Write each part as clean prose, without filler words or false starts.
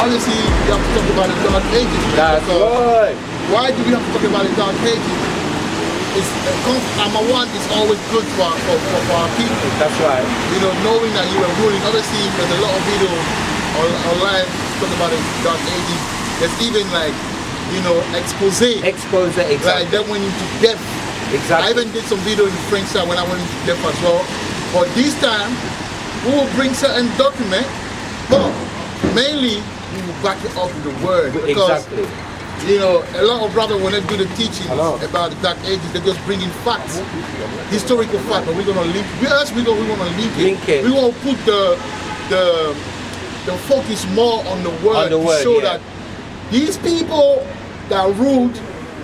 Honestly, we have to talk about the Dark Ages. That's right. Why do we have to talk about the Dark Ages? It's number one, it's always good for our people. That's right. You know, knowing that you were ruling. Obviously, there's a lot of video online talking about the Dark Ages. There's even like, you know, expose. Exactly. Like that went into depth. Exactly. I even did some video in the French side when I went into depth as well. But this time, we will bring certain document, but mainly we will back it up with the word. Because, exactly. you know, a lot of brothers, when they do the teaching about the Dark Ages, they just bring in facts, historical facts. But we're gonna link. We wanna link it. We want to put the focus more on the word, to show that these people that ruled,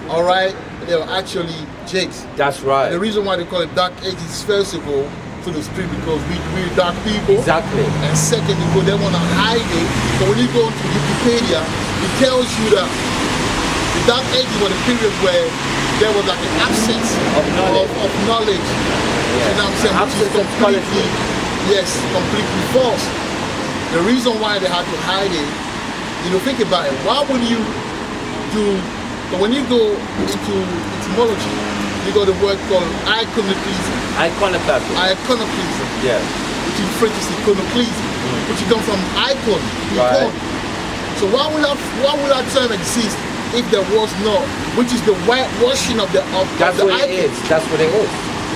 all right, they were actually jakes. That's right. And the reason why they call it Dark Ages is first of all to the street because we're dark people. Exactly. And second, because they want to hide it. So when you go to Wikipedia, it tells you that the Dark Ages were the period where there was like an absence of knowledge. Yeah. You know what I'm saying? Absence of completely, yes, completely false. The reason why they had to hide it, you know, think about it. Why would you do? So when you go into etymology, you got a word called iconoclasm. Iconoclasm. Yeah. Which in French is iconoclasm, which comes from icon. Right. So why would that term exist if there was not, which is the whitewashing of the That's of the what icon. it is. That's what it is.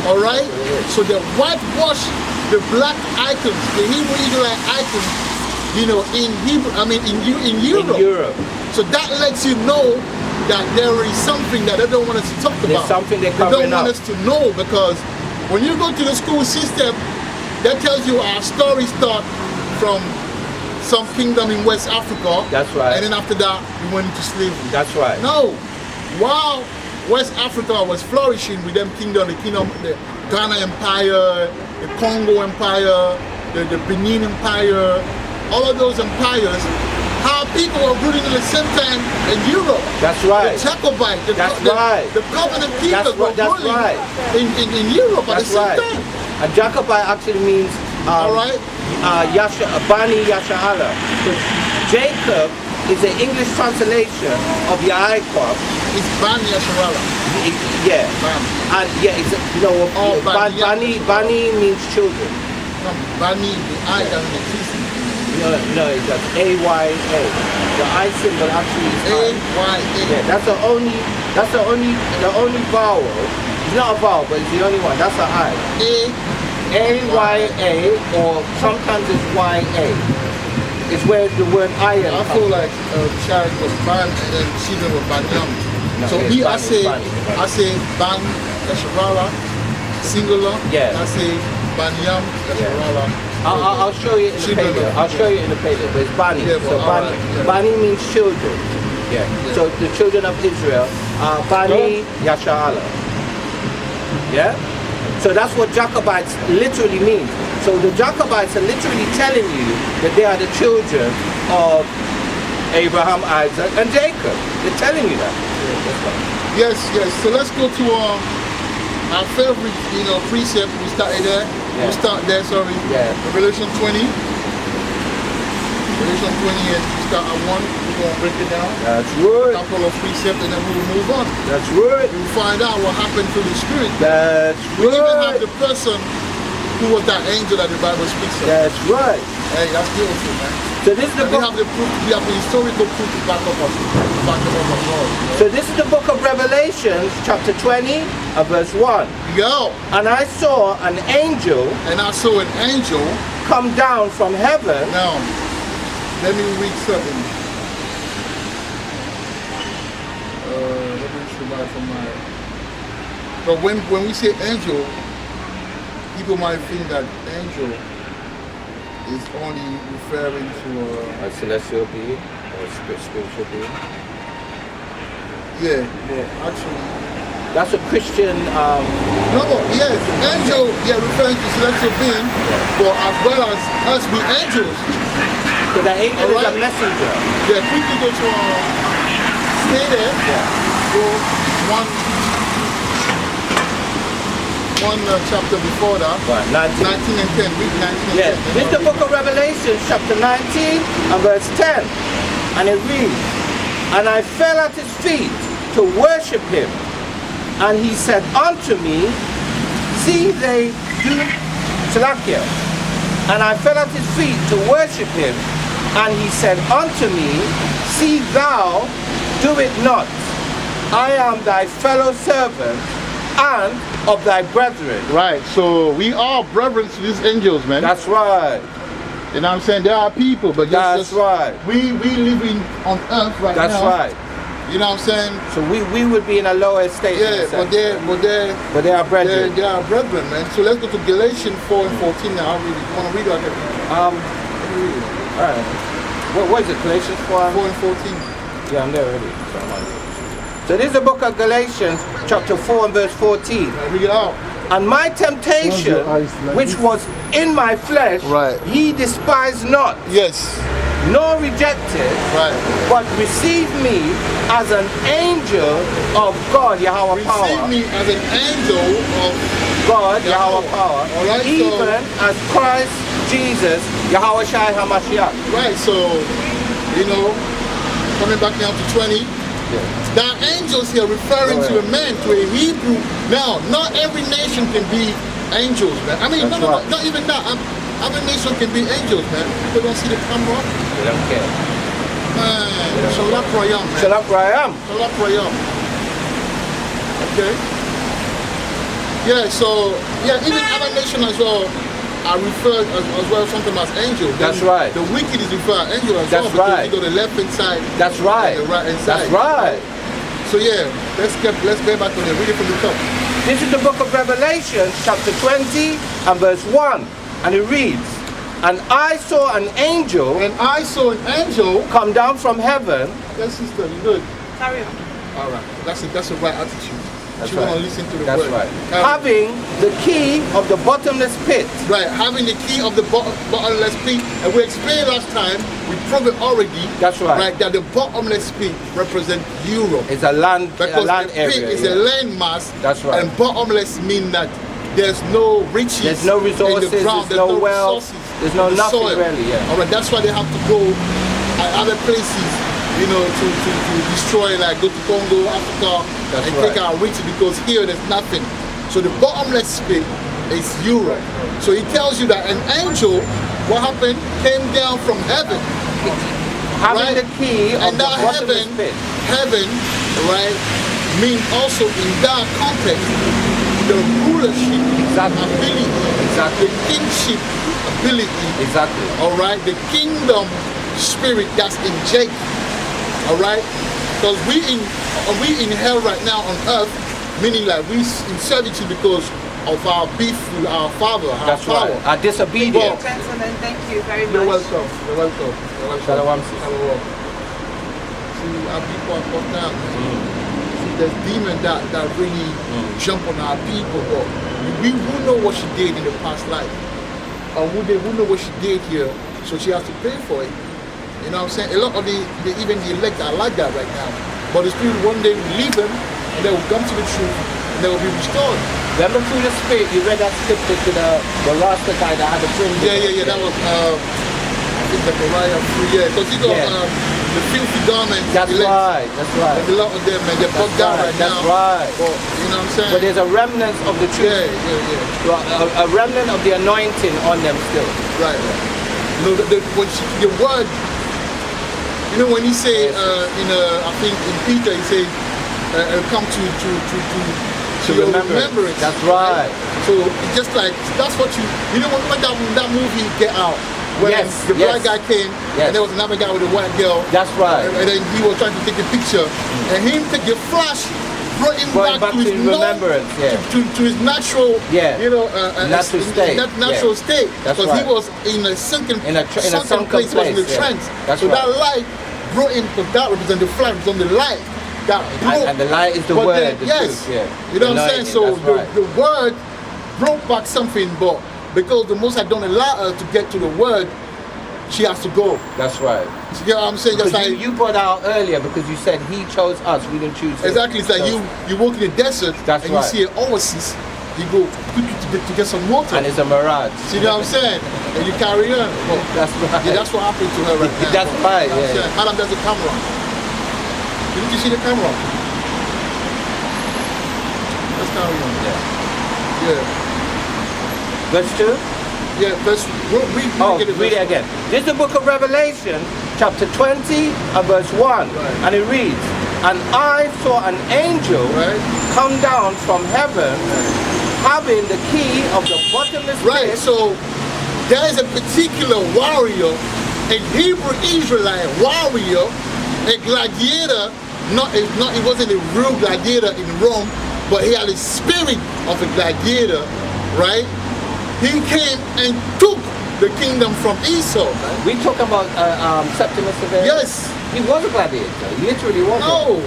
All right. So the whitewash, the black icons, the Hebrew Israelite icons, you know, in Hebrew, I mean in Europe. In Europe. So that lets you know that there is something that they don't want us to talk There's about. something they're they covering don't want up. us to know, because when you go to the school system, that tells you our story start from some kingdom in West Africa. That's right. And then after that, we went into slavery. That's right. No. While West Africa was flourishing with them kingdom, the Ghana Empire, the Congo Empire, the Benin Empire, all of those empires, how people were ruling at the same time in Europe. That's right. The Jacobite, the covenant keepers were ruling in Europe at the same time. And Jacobite actually means Bani Yasha'ala. Jacob is an English translation of Yaakov. It's Bani Yasha'ala. Yeah. And yeah, it's Bani means children. No, Bani, the I doesn't exist. No, it's just A-Y-A. The I symbol actually is A-Y-A. Yeah, that's the only vowel. It's not a vowel, but it's the only one. That's an I. A-Y-A, or sometimes it's Y-A. It's where the word iron I feel like Sharon was Ban and then children were Banyam. No, so here I say Ban Yasharala, singular. Yeah. I say Banyam Yasharala. I'll show you in the paleo. I'll show you in the paleo. But it's Bani. Yeah, so Bani means children. Yeah. So the children of Israel are Bani Yasha'ala. Yeah. So that's what Jacobites literally means. So the Jacobites are literally telling you that they are the children of Abraham, Isaac, and Jacob. They're telling you that. Yes. So let's go to our favorite, precept. We started there. Yeah. We'll start there, Yeah. Revelation 20. Revelation 20, and we start at 1. We're going to break it down. That's right. A couple of precepts, and then we will move on. That's right. We'll find out what happened to the Spirit. That's We even right. have the person who was that angel that the Bible speaks of. That's right. Hey, that's beautiful, man. So this is the We book. have the proof. We have the historical proof to back up us. So this is the book of Revelation, chapter 20, and verse 1. Yo. And I saw an angel And I saw an angel come down from heaven. Now, let me read something. Let me read that from my. But when we say angel, people might think that angel is only referring to A celestial being or spiritual being. Yeah, but actually. That's a Christian. No, yes, angel, referring to celestial being, but as well as us be angels. So the angel is a messenger. Yeah, quickly go to stay there. Yeah. Go one chapter before that. Right, 19. 19 and 10. Read 19 and Yeah. 10. This is the book of Revelation, chapter 19 and verse 10. And it reads, and I fell at his feet to worship him. And he said unto me, see they do Salakia. And I fell at his feet to worship him. And he said unto me, see thou do it not. I am thy fellow servant and of thy brethren. Right, so we are brethren to these angels, man. That's right. You know what I'm saying? There are people, but that's right. We living on earth right now. That's right. You know what I'm saying? So we would be in a lower state. Yeah, but they are brethren. They are brethren, man. So let's go to Galatians 4 and 14 now. I'll read it. You want to read it? All right. What is it? Galatians 4? 4 and 14. Yeah, I'm there already. So this is the book of Galatians, chapter 4 and verse 14. Read it out. And my temptation, which was in my flesh, ye despised not. Yes. Nor rejected, but received me as an angel of God, Yahweh power. Received me as an angel of God, Yahweh power. Right, even as Christ Jesus, Yahweh Shai HaMashiach. Right, so, you know, coming back now to 20. There are angels here referring to a man, to a Hebrew. Now, not every nation can be angels, man. I mean, not even that. Every nation can be angels, man. People don't see the camera. They don't care. Man, Shalak Rayam, man. Shalak Rayam. Shalak Rayam. Okay. Yeah, so, yeah, even other nations as well are referred as well sometimes as angels. That's right. The wicked is referred as angel as well. That's right. You go to the left hand side. That's right. And the right hand side. That's right. So yeah, let's get back on it. Read it from the top. This is the book of Revelation, chapter 20 and verse 1. And it reads, and I saw an angel. And I saw an angel come down from heaven. Yes, sister, you good. Carry on. All right. That's the right attitude. That's you right. want to listen to the That's word. Right. Having the key of the bottomless pit. Right, having the key of the bottomless pit. And we explained last time, we proved it already. That's right. Right, that the bottomless pit represents Europe. It's a land area. Pit is a land mass. That's right. And bottomless mean that there's no riches. There's no resources. In the ground. There's no wealth. There's no nothing soil. really. Yeah. All right, that's why they have to go other places, you know, to destroy, like go to Congo, Africa, and take our riches, because here there's nothing. So the bottomless pit is Europe. So he tells you that an angel, what happened, came down from heaven. Having the key of the bottomless pit. Heaven, right, means also in that context, the rulership, ability, the kingship ability, all right, the kingdom spirit that's in Jacob, all right, because we in hell right now on earth, meaning like we in servitude because of our beef with our father, our power, our disobedience. Gentlemen, thank you very much. You're welcome. You're welcome. Shalom. See, our people are put down. See, there's demons that really jump on our people, but we who know what she did in the past life, or who know what she did here, so she has to pay for it. You know what I'm saying? A lot of even the elect are like that right now. But the Spirit one day will leave them, and they will come to the truth, and they will be restored. Remember through the Spirit, you read that scripture to the Rasta guy that had the fringe? Yeah. That was, I think the Mariah free, because he got the filthy garments. That's right. There's a lot of them, man. They're bugged out right now. That's right. But, you know what I'm saying? But there's a remnant of the truth. Yeah. A remnant of the anointing on them still. Right. You know, the word, you know, when he say, I think in Peter, he says, come to your remembrance. That's right. So just like, that's what you know when that movie Get Out, when the black guy came and there was another guy with a white girl. That's right. And then he was trying to take a picture, and him take a flash, brought him back to his remembrance, to his natural, you know, natural state. Natural state, because he was in a sunken place, was in the trance. So that light brought him, because that represents the flash, was on the light. And the light is the word, the truth, you know what I'm saying? So the word brought back something, but because the Most High don't allow her to get to the word, she has to go. That's right. You know what I'm saying? Just like you brought out earlier, because you said he chose us, we didn't choose him. Exactly. It's like you walk in the desert and you see an oasis, you go to get some water. And it's a mirage. See what I'm saying? And you carry on. Oh, that's right. Yeah, that's what happened to her right now. That's right, yeah. Adam, there's a camera. Didn't you see the camera? Let's carry on. Yeah. Verse 2? Yeah, verse, read it again. This is the book of Revelation, chapter 20 and verse 1. Right. And it reads, and I saw an angel come down from heaven, having the key of the bottomless pit. Right, so there is a particular warrior, a Hebrew Israelite warrior, a gladiator. It wasn't a real gladiator in Rome, but he had a spirit of a gladiator, right? He came and took the kingdom from Esau. Right? We talk about Septimus Severus. Yes. He was a gladiator. He literally was. No.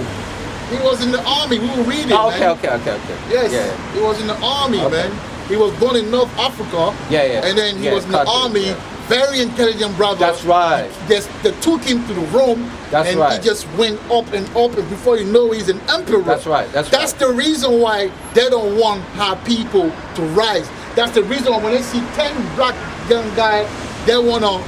He was in the army. We will read it, okay, man. Okay. Yes. Yeah. He was in the army, man. He was born in North Africa. Yeah. And then he was in the army. Yeah. Very intelligent brother. That's right. They took him to the Rome. That's and right. He just went up and up, and before you know, he's an emperor. That's right. That's the reason why they don't want our people to rise. That's the reason why when they see 10 black young guys, they want to,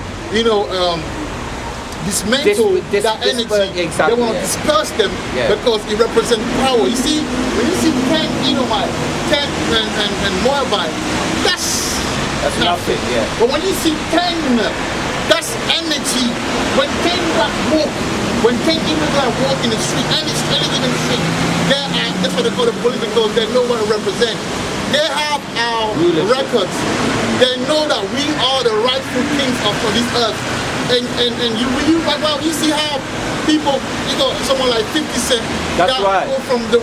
dismantle that energy. Exactly, they want to disperse them because it represents power. You see, when you see 10 Edomites, 10 and Moabite, that's nothing. Yeah. But when you see 10, that's energy. When 10 black walk, when 10 Edomites walk in the street, any given street, that's what they call the police, because they know what it represents. They have our records. They know that we are the rightful kings of this earth. And you see how people, someone like 50 Cent, go from the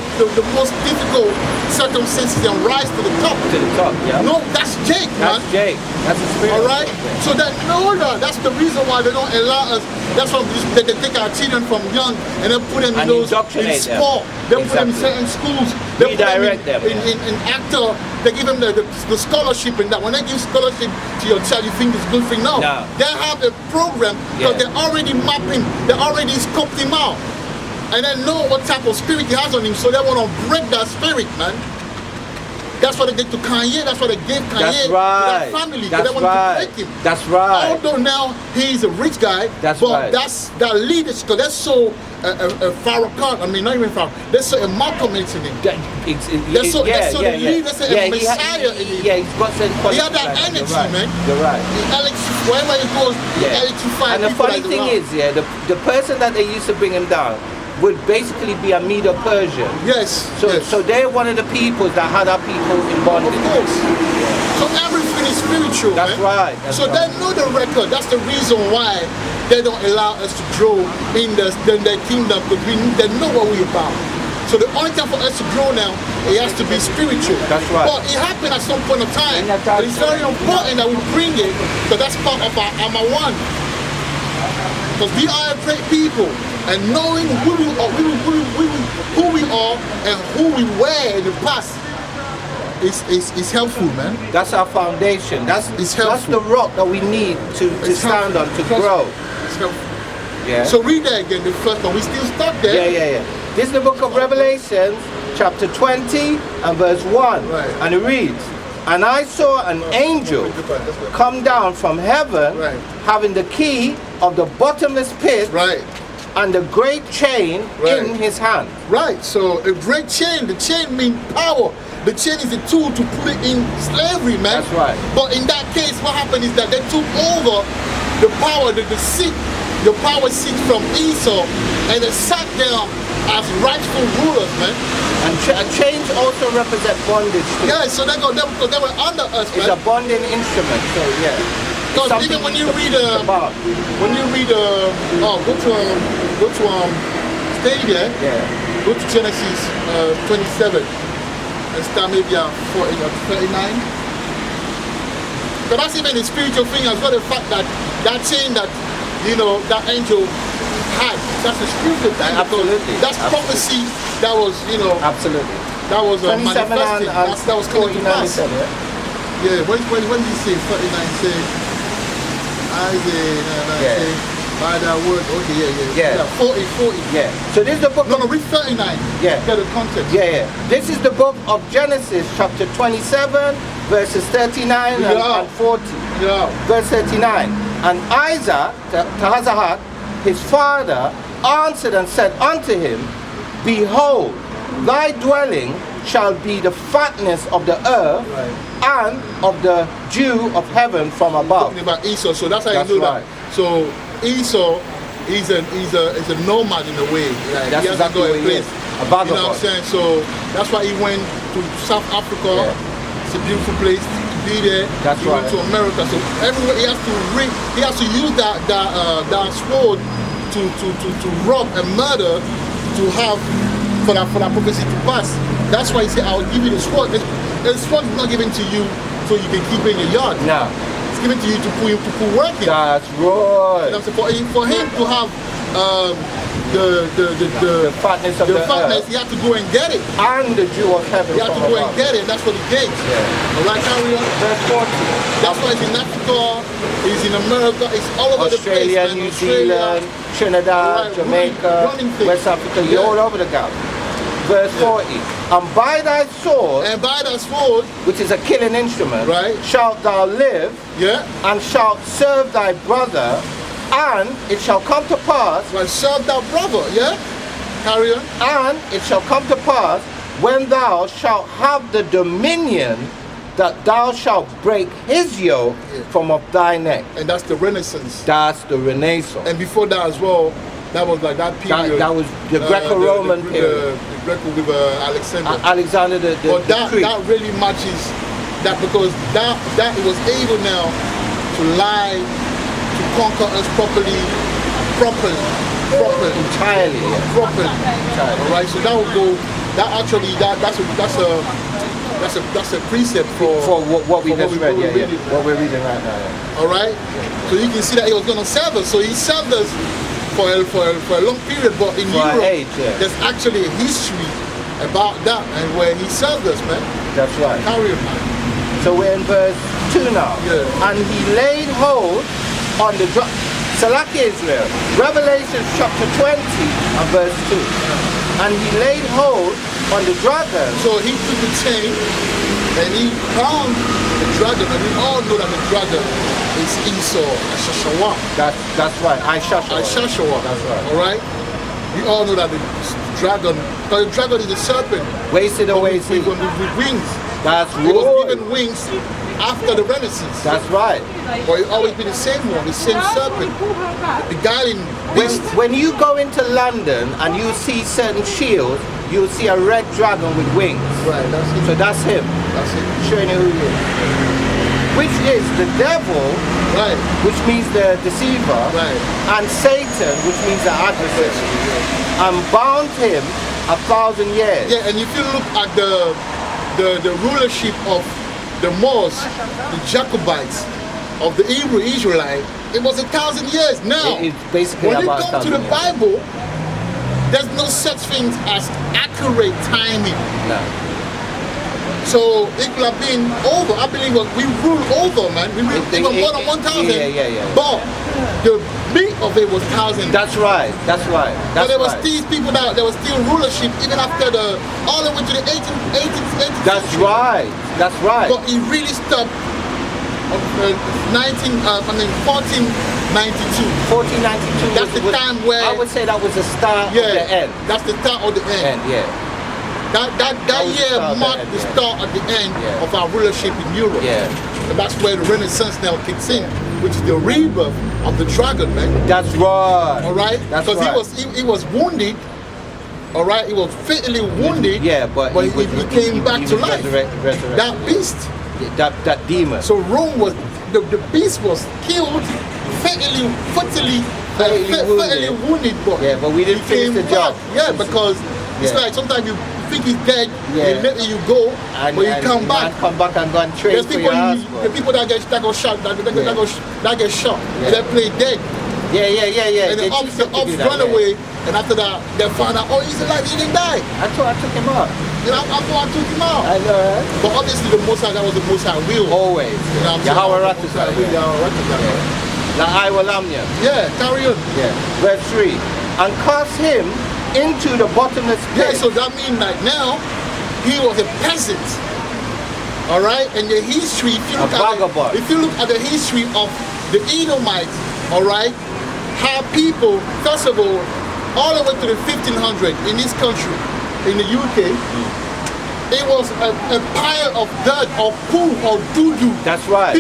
most difficult circumstances and rise to the top. To the top, yeah. No, that's Jake, man. That's Jake. That's the spirit. All right? So they know that. That's the reason why they don't allow us. That's why they take our children from young and then put them in sport. They put them in certain schools. They redirect them. In actor. They give them the scholarship, and that when they give scholarship to your child, you think it's a good thing. No. They have a program because they already map him, they already scoped him out, and they know what type of spirit he has on him, so they want to break that spirit, man. That's what they did to Kanye. That's what they gave Kanye to that family. They want to break him. That's right. Although now he's a rich guy, that's that leadership. Because they saw a Farrakhan. I mean, not even Farrakhan. They saw a Malcolm X in him. They saw the leader. They saw a Messiah in him. Yeah, he's got certain qualities. He had that energy, man. You're right. Wherever he goes, he electrifies. And the funny thing is, the person that they used to bring him down would basically be a Medo-Persian. Yes. So they're one of the peoples that had our people in bondage. Of course. So everything is spiritual. That's right. So they know the record. That's the reason why they don't allow us to grow in their kingdom, because they know what we're about. So the only time for us to grow now, it has to be spiritual. That's right. But it happened at some point of time. But it's very important that we bring it, because that's part of our one. Because we are a great people. And knowing who we are and who we were in the past is helpful, man. That's our foundation. That's the rock that we need to stand on to grow. It's helpful. Yeah. So read that again, the first one. We still stuck there. Yeah. This is the book of Revelation, chapter 20 and verse 1. Right. And it reads, and I saw an angel come down from heaven, having the key of the bottomless pit. Right. And a great chain in his hand. Right, so a great chain. The chain means power. The chain is a tool to put it in slavery, man. That's right. But in that case, what happened is that they took over the power, the power seat from Esau, and they sat there as rightful rulers, man. And chains also represent bondage too. Yeah, so they were under us, man. It's a bonding instrument, so yeah. Because even when you read go to stay there. Yeah. Go to Genesis 27 and start maybe at 39. But that's even a spiritual thing as well. The fact that chain that that angel had, that's a spiritual thing. Absolutely. That's prophecy that was absolutely. That was manifesting. That was coming to pass. Yeah. When did he say 39? Say. By that word, okay, yeah. 40. Yeah. So this is the book. No, read 39. Yeah. Get the context. Yeah. This is the book of Genesis, chapter 27, verses 39 and 40. Yeah. Verse 39. And Isaac, Tahazahat, his father, answered and said unto him, Behold, thy dwelling shall be the fatness of the earth and of the dew of heaven from above. Talking about Esau, so that's how you know that. So Esau is a nomad in a way. Like, that's he has exactly to go what a place. A vagabond. You know what I'm saying? So that's why he went to South Africa. It's a beautiful place to be there. That's he went to America. So everywhere he has to use that sword to rob and murder to have for that prophecy to pass. That's why he said, I'll give you the sword. The sword is not given to you so you can keep it in your yard. No. It's given to you to put work in. That's right. You know, for him to have the fatness of the earth, he had to go and get it. And the dew of heaven. He had to go and get it. That's what he gave. Yeah. Alright, carry on. Verse 40. That's why he's in Africa, he's in America, it's all over Australia, the place. New Zealand, Trinidad, Jamaica, West Africa, you're all over the gap. Verse 40. And by thy sword, which is a killing instrument, shalt thou live, and shalt serve thy brother, and it shall come to pass. Right, serve thy brother, carry on. And it shall come to pass when thou shalt have the dominion that thou shalt break his yoke from off thy neck. And that's the Renaissance. That's the Renaissance. And before that as well, that was like that period. That was the Greco-Roman period. The Greco with Alexander. Alexander the But that really matches that, because that was able now to lie, to conquer us properly. Entirely. Properly. All right. So that will go. That's a precept for what we just read. What we're reading right now. All right. So you can see that he was going to serve us. So he served us for a long period, but in Europe, there's actually a history about that and where he served us, man. That's right. Carry on, man. So we're in verse 2 now. Yeah. And he laid hold on the Salaki Israel. Revelation chapter 20 and verse 2. And he laid hold on the dragon. So he took the chain and he bound the dragon, and we all know that the dragon is Esau, Ashashawa. That's right, Ashashawa. That's right. All right? We all know that the dragon is a serpent. Wasted away with wings. That's right. It was given wings after the Renaissance. That's right. But it always been the same one, the same serpent. The guiding beast. When you go into London and you see certain shields, you'll see a red dragon with wings. Right, that's him. So that's him. That's him. Showing you who he is. Which is the devil, right, which means the deceiver, right, and Satan, which means the adversary, and bound him 1,000 years. Yeah, and if you look at the rulership of the Moors, the Jacobites, of the Hebrew Israelite, it was 1,000 years. Now, it's basically when you about come to the Bible, there's no such thing as accurate timing. No. So it could have been over. I believe we ruled over, man. We ruled even more than 1,000. Yeah. But the meat of it was 1,000. That's right. But there was still people there was still rulership even after all the way to the 18th That's century. right. That's right. But it really stopped 1492. 1492. That's the time where I would say that was the start of the end. That's the start of the end. That year marked the start of the end of our rulership in Europe. Yeah. And that's where the Renaissance now kicks in, which is the rebirth of the dragon, man. That's right. All right. Because he was wounded. All right. He was fatally wounded. Yeah, but he came back to life. That beast. That demon. So Rome was the beast was killed, fatally wounded, but we didn't finish the job. Yeah, because it's like sometimes you think he's dead, and let you go, but you come back. Come back and go and trace for your husband. The people that get shot, that get shot, and they play dead. Yeah. And the ops run away, and after that, they found out, he's alive, he didn't die. I took him out. You know, I thought I took him out. I know, right? But obviously, that was the Most High will. Always. You know what I'm saying? La Iwalamnia. Yeah, carry on. Yeah. Verse 3. And cast him into the bottomless pit. Yeah, so that means like now, he was a peasant. All right, and the history, if you look at the history of the Edomites, all right, how people, first of all the way to the 1500 in this country, in the UK, it was a pile of dirt or poo or doo-doo. That's right.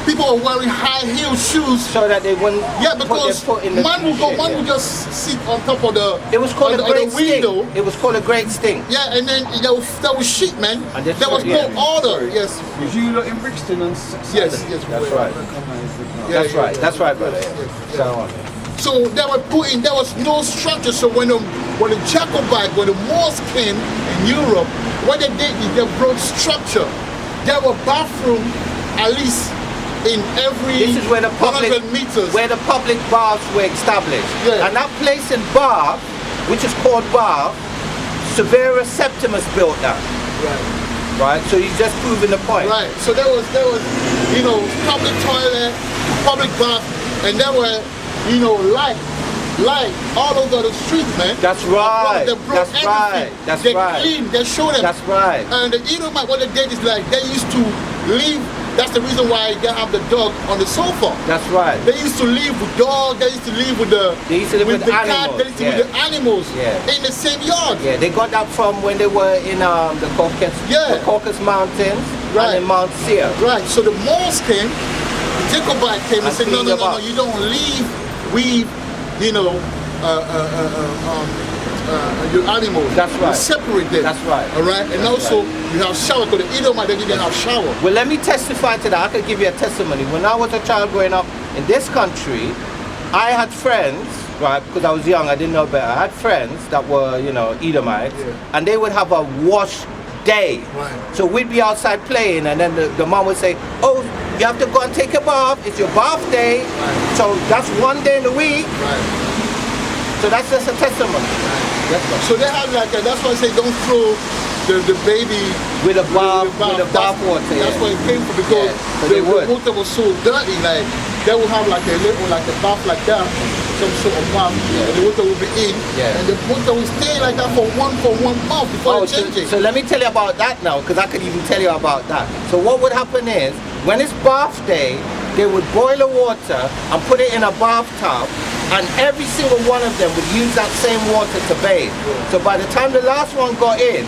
People were wearing high-heeled shoes so that they wouldn't. Yeah, because man would just sit on top of the. It was called a great window. Stink. It was called a great stink. Yeah, and then there was shit, man. And there was no order. Yes. Was you in Brixton and Yes. That's right. That's right, brother. So there was no structure. So when the Jacobite, when the Moors came in Europe, what they did is they brought structure. There were bathrooms at least in every this is where the public, 100 meters. Where the public baths were established. Yeah. And that place in Bath, which is called Bath, Severus Septimus built that. Right. So he's just proving the point. Right. So there was public toilet, public bath, and there were light all over the street, man. That's right. That's right. They clean. They show them. That's right. And what they did is like they used to leave. That's the reason why they have the dog on the sofa. That's right. They used to live with dogs. They used to live with the. They used to live with the cat. animals. They used to live with the animals in the same yard. Yeah, they got that from when they were in the Caucasus Mountains and in Mount Seir. Right. So the Moors came, the Jacobite came and said, no, you don't leave your animals. That's right. You separate them. That's right. All right. And also you have shower because the Edomite they didn't have shower. Well, let me testify to that. I could give you a testimony. When I was a child growing up in this country, I had friends, right? Because I was young, I didn't know better. I had friends that were, Edomites, and they would have a wash day. Right. So we'd be outside playing, and then the mom would say, "Oh, you have to go and take a bath. It's your bath day." Right. So that's one day in the week. Right. So that's just a testimony. Right. So they have that's why I say don't throw the baby with a bath water. That's where it came from because the water was so dirty. Like they would have like a bath like that, some sort of bath, and the water would be in, and the water would stay like that for one month before it changes. So let me tell you about that now, because I could even tell you about that. So what would happen is when it's bath day, they would boil the water and put it in a bathtub, and every single one of them would use that same water to bathe. So by the time the last one got in,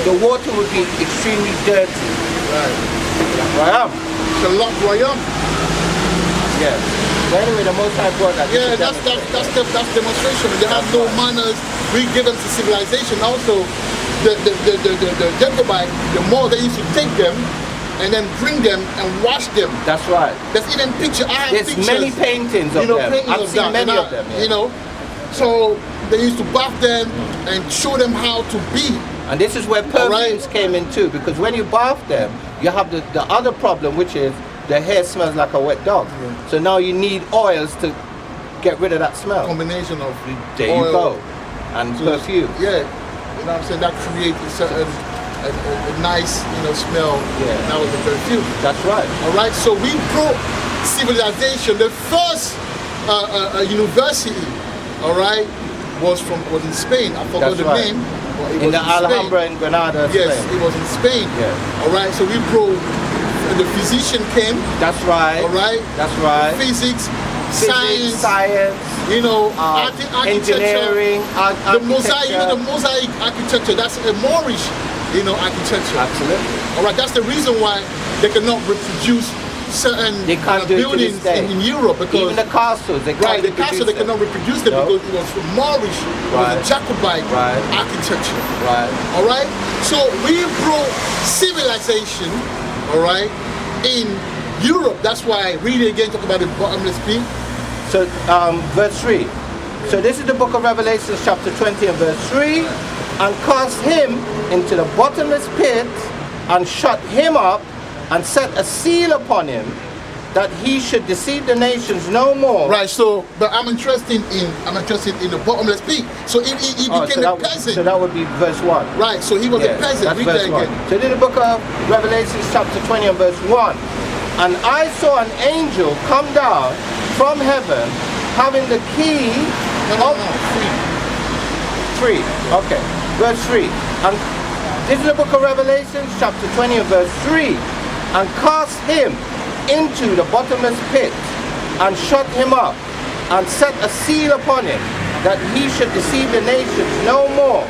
the water would be extremely dirty. Right. It's a lot Rayam. Yeah. But anyway, the Most High brought that. Yeah, that's demonstration. They have no manners. We give them to civilization. Also, the Jacobite, the more they used to take them and then bring them and wash them. That's right. There's even pictures. There's many paintings of them. I've seen many of them. So they used to bath them and show them how to be. And this is where perfumes came in too, because when you bath them, you have the other problem, which is the hair smells like a wet dog. Yeah. So now you need oils to get rid of that smell. Combination of there oil you go. And perfume. Yeah. You know what I'm saying? That creates a certain a nice, smell. Yeah. That was the perfume. That's right. All right. So we brought civilization. The first university, all right, was in Spain. I forgot the name. In the Alhambra in Granada. Yes, Spain. it was in Spain. Yeah. All right. So we brought. The physician came. That's right. All right. That's right. Physics, science, engineering, the mosaic architecture. That's a Moorish, architecture. Absolutely. All right. That's the reason why they cannot reproduce certain buildings in Europe because even the castles, they can't. The castle they cannot reproduce them because it was Moorish, it was a Jacobite architecture. Right. All right. So we brought civilization. All right, in Europe. That's why I read it again, talk about the bottomless pit. So, verse 3. So this is the book of Revelation, chapter 20 and verse 3. And cast him into the bottomless pit, and shut him up, and set a seal upon him, that he should deceive the nations no more. Right. So, but I'm interested in the bottomless pit. So he became a peasant. So that would be verse 1. Right. So he was a peasant. That's verse 1. So in the book of Revelation, chapter 20 and verse 1. And I saw an angel come down from heaven, having the key of 3. Okay, verse 3. And this is the book of Revelation, chapter 20, and verse 3. And cast him into the bottomless pit, and shut him up, and set a seal upon him, that he should deceive the nations no more,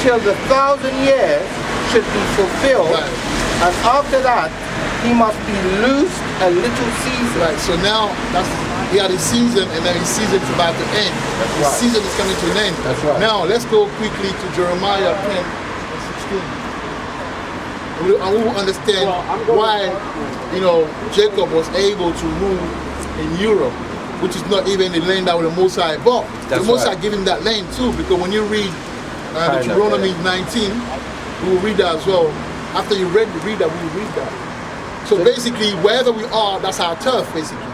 till the 1,000 years should be fulfilled, and after that he must be loosed a little season. Right, so now he had a season, and then his season is about to end. His season is coming to an end. That's right. Now let's go quickly to Jeremiah 10 and 16. And we will understand why, Jacob was able to rule in Europe, which is not even the land that the Most High bought. The Most High gave him that land too, because when you read Deuteronomy 19, we will read that as well. After you read that, we will read that. So basically, wherever we are, that's our turf, basically.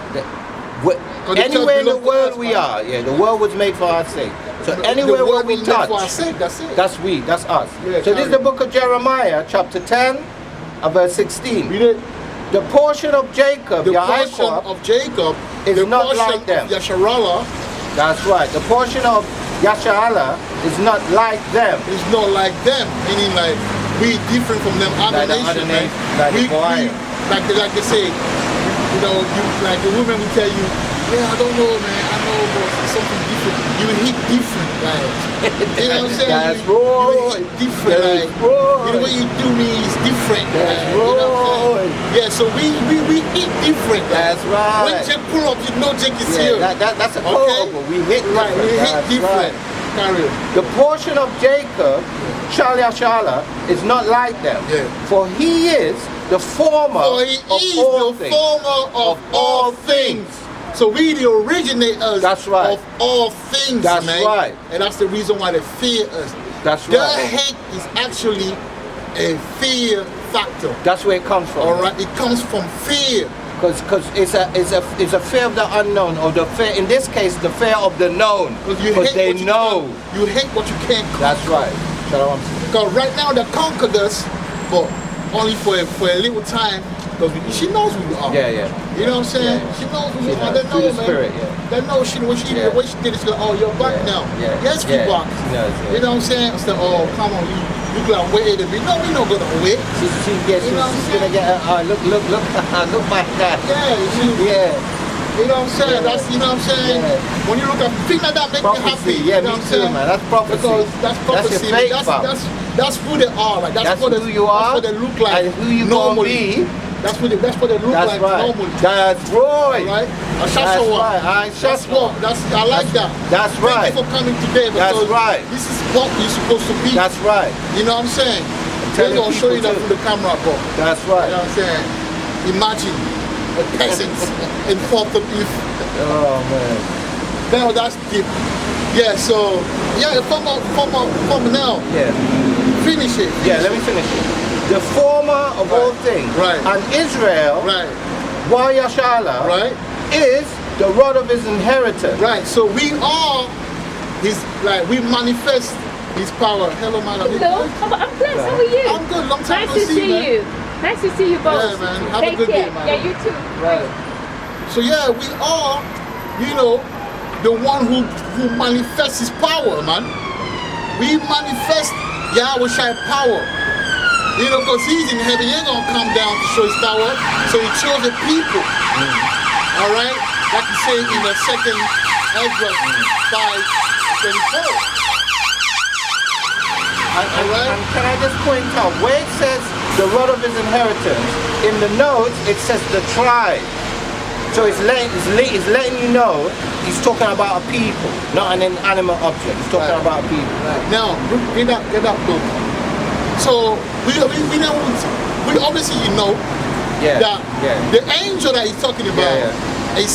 Anywhere in the world we are, the world was made for our sake. So anywhere where we touch, for our sake, that's it. That's us. Yeah, so this is the book of Jeremiah, chapter 10, verse 16. Read it. The portion of Jacob, the portion of Jacob is the not portion like them. Of Yasharallah, that's right. The portion of Yasharallah is not like them. It's not like them, meaning like we different from them other nations. Like they say, like the woman will tell you, I don't know, man, I know, but it's something different. You hit different, like, you know what I'm saying? That's you hit different, like, the way you do me is different. That's you know what I'm saying? Yeah, so we hit different. That's right. When Jake pull up, you know Jake is here. That's a code. We hit right. We hit different. Right. The portion of Jacob, Yasharallah, is not like them. Yeah. For he is the former of all things. So we the originators of all things, that's man. Right. And that's the reason why they fear us. That's Their right. hate is actually a fear factor. That's where it comes from. All right, it comes from fear. Because it's a fear of the unknown, or the fear, in this case, the fear of the known. Because they know. You hate what you can't conquer. That's right. Because right now they conquered us, but only for a little time. Because she knows who we are. Yeah. You know what I'm saying? Yeah. She knows who we are. They know, the spirit, They know the way she did it. She's like, oh, you're back now. Yeah. Yes, we back. You know what I'm saying? I said, oh, come on, you could have waited a bit. No, we not gonna wait. She's gonna get look my dad. Yeah. You know what I'm saying? That's you know what I'm saying. Yeah. When you look at things like that, make me happy. Yeah, you know me too, man. That's prophecy. Because that's prophecy. That's who they are. Like that's who you are. That's what they look like. And who you normally. Gonna be. That's what they look like normally. That's right. Right? That's right. I like that. That's right. Thank you for coming today. That's right. This is what you're supposed to be. That's right. You know what I'm saying? They're gonna show you that through the camera, bro. That's right. You know what I'm saying? Imagine a peasant in front of you. Oh man. Now that's deep. Yeah. So from now. Yeah. Finish it. Let me finish it. The former of all things, and Israel, Yasharallah, is the rod of his inheritance. Right. So we are his, we manifest his power. Hello, madam. Hello. I'm blessed. How are you? I'm good. Long time nice to see you. Nice to see you both. Yeah, man. Have Take a good care. day, man. Yeah, you too. Right. So we are, the one who manifests his power, man. We manifest Yahweh Shai power. Because he's in heaven, he ain't gonna come down to show his power. So he chose the people. All right? Like you say in the second Ezra 5:24. And can I just point out, where it says the rod of his inheritance, in the notes it says the tribe. So it's letting you know he's talking about a people, not an inanimate object. He's talking about a people. Right. Now, get that book. So we obviously that the angel that he's talking about is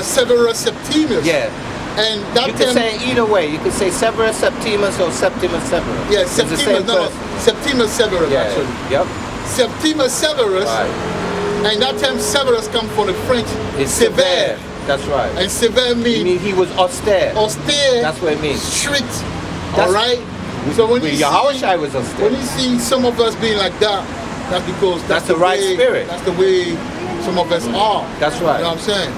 Severus Septimus. Yeah. And that you can say either way. You can say Severus Septimus or Septimus Severus. Yeah, Septimus Severus actually. Yep. Septimus Severus. Right. And that term Severus comes from the French. It's sévère. That's right. And sévère means he was austere. Austere. That's what it means. Strict. All right. So when Yahushua was austere. When you see some of us being like that, that's because that's the right spirit. That's the way some of us are. That's right. You know what I'm saying?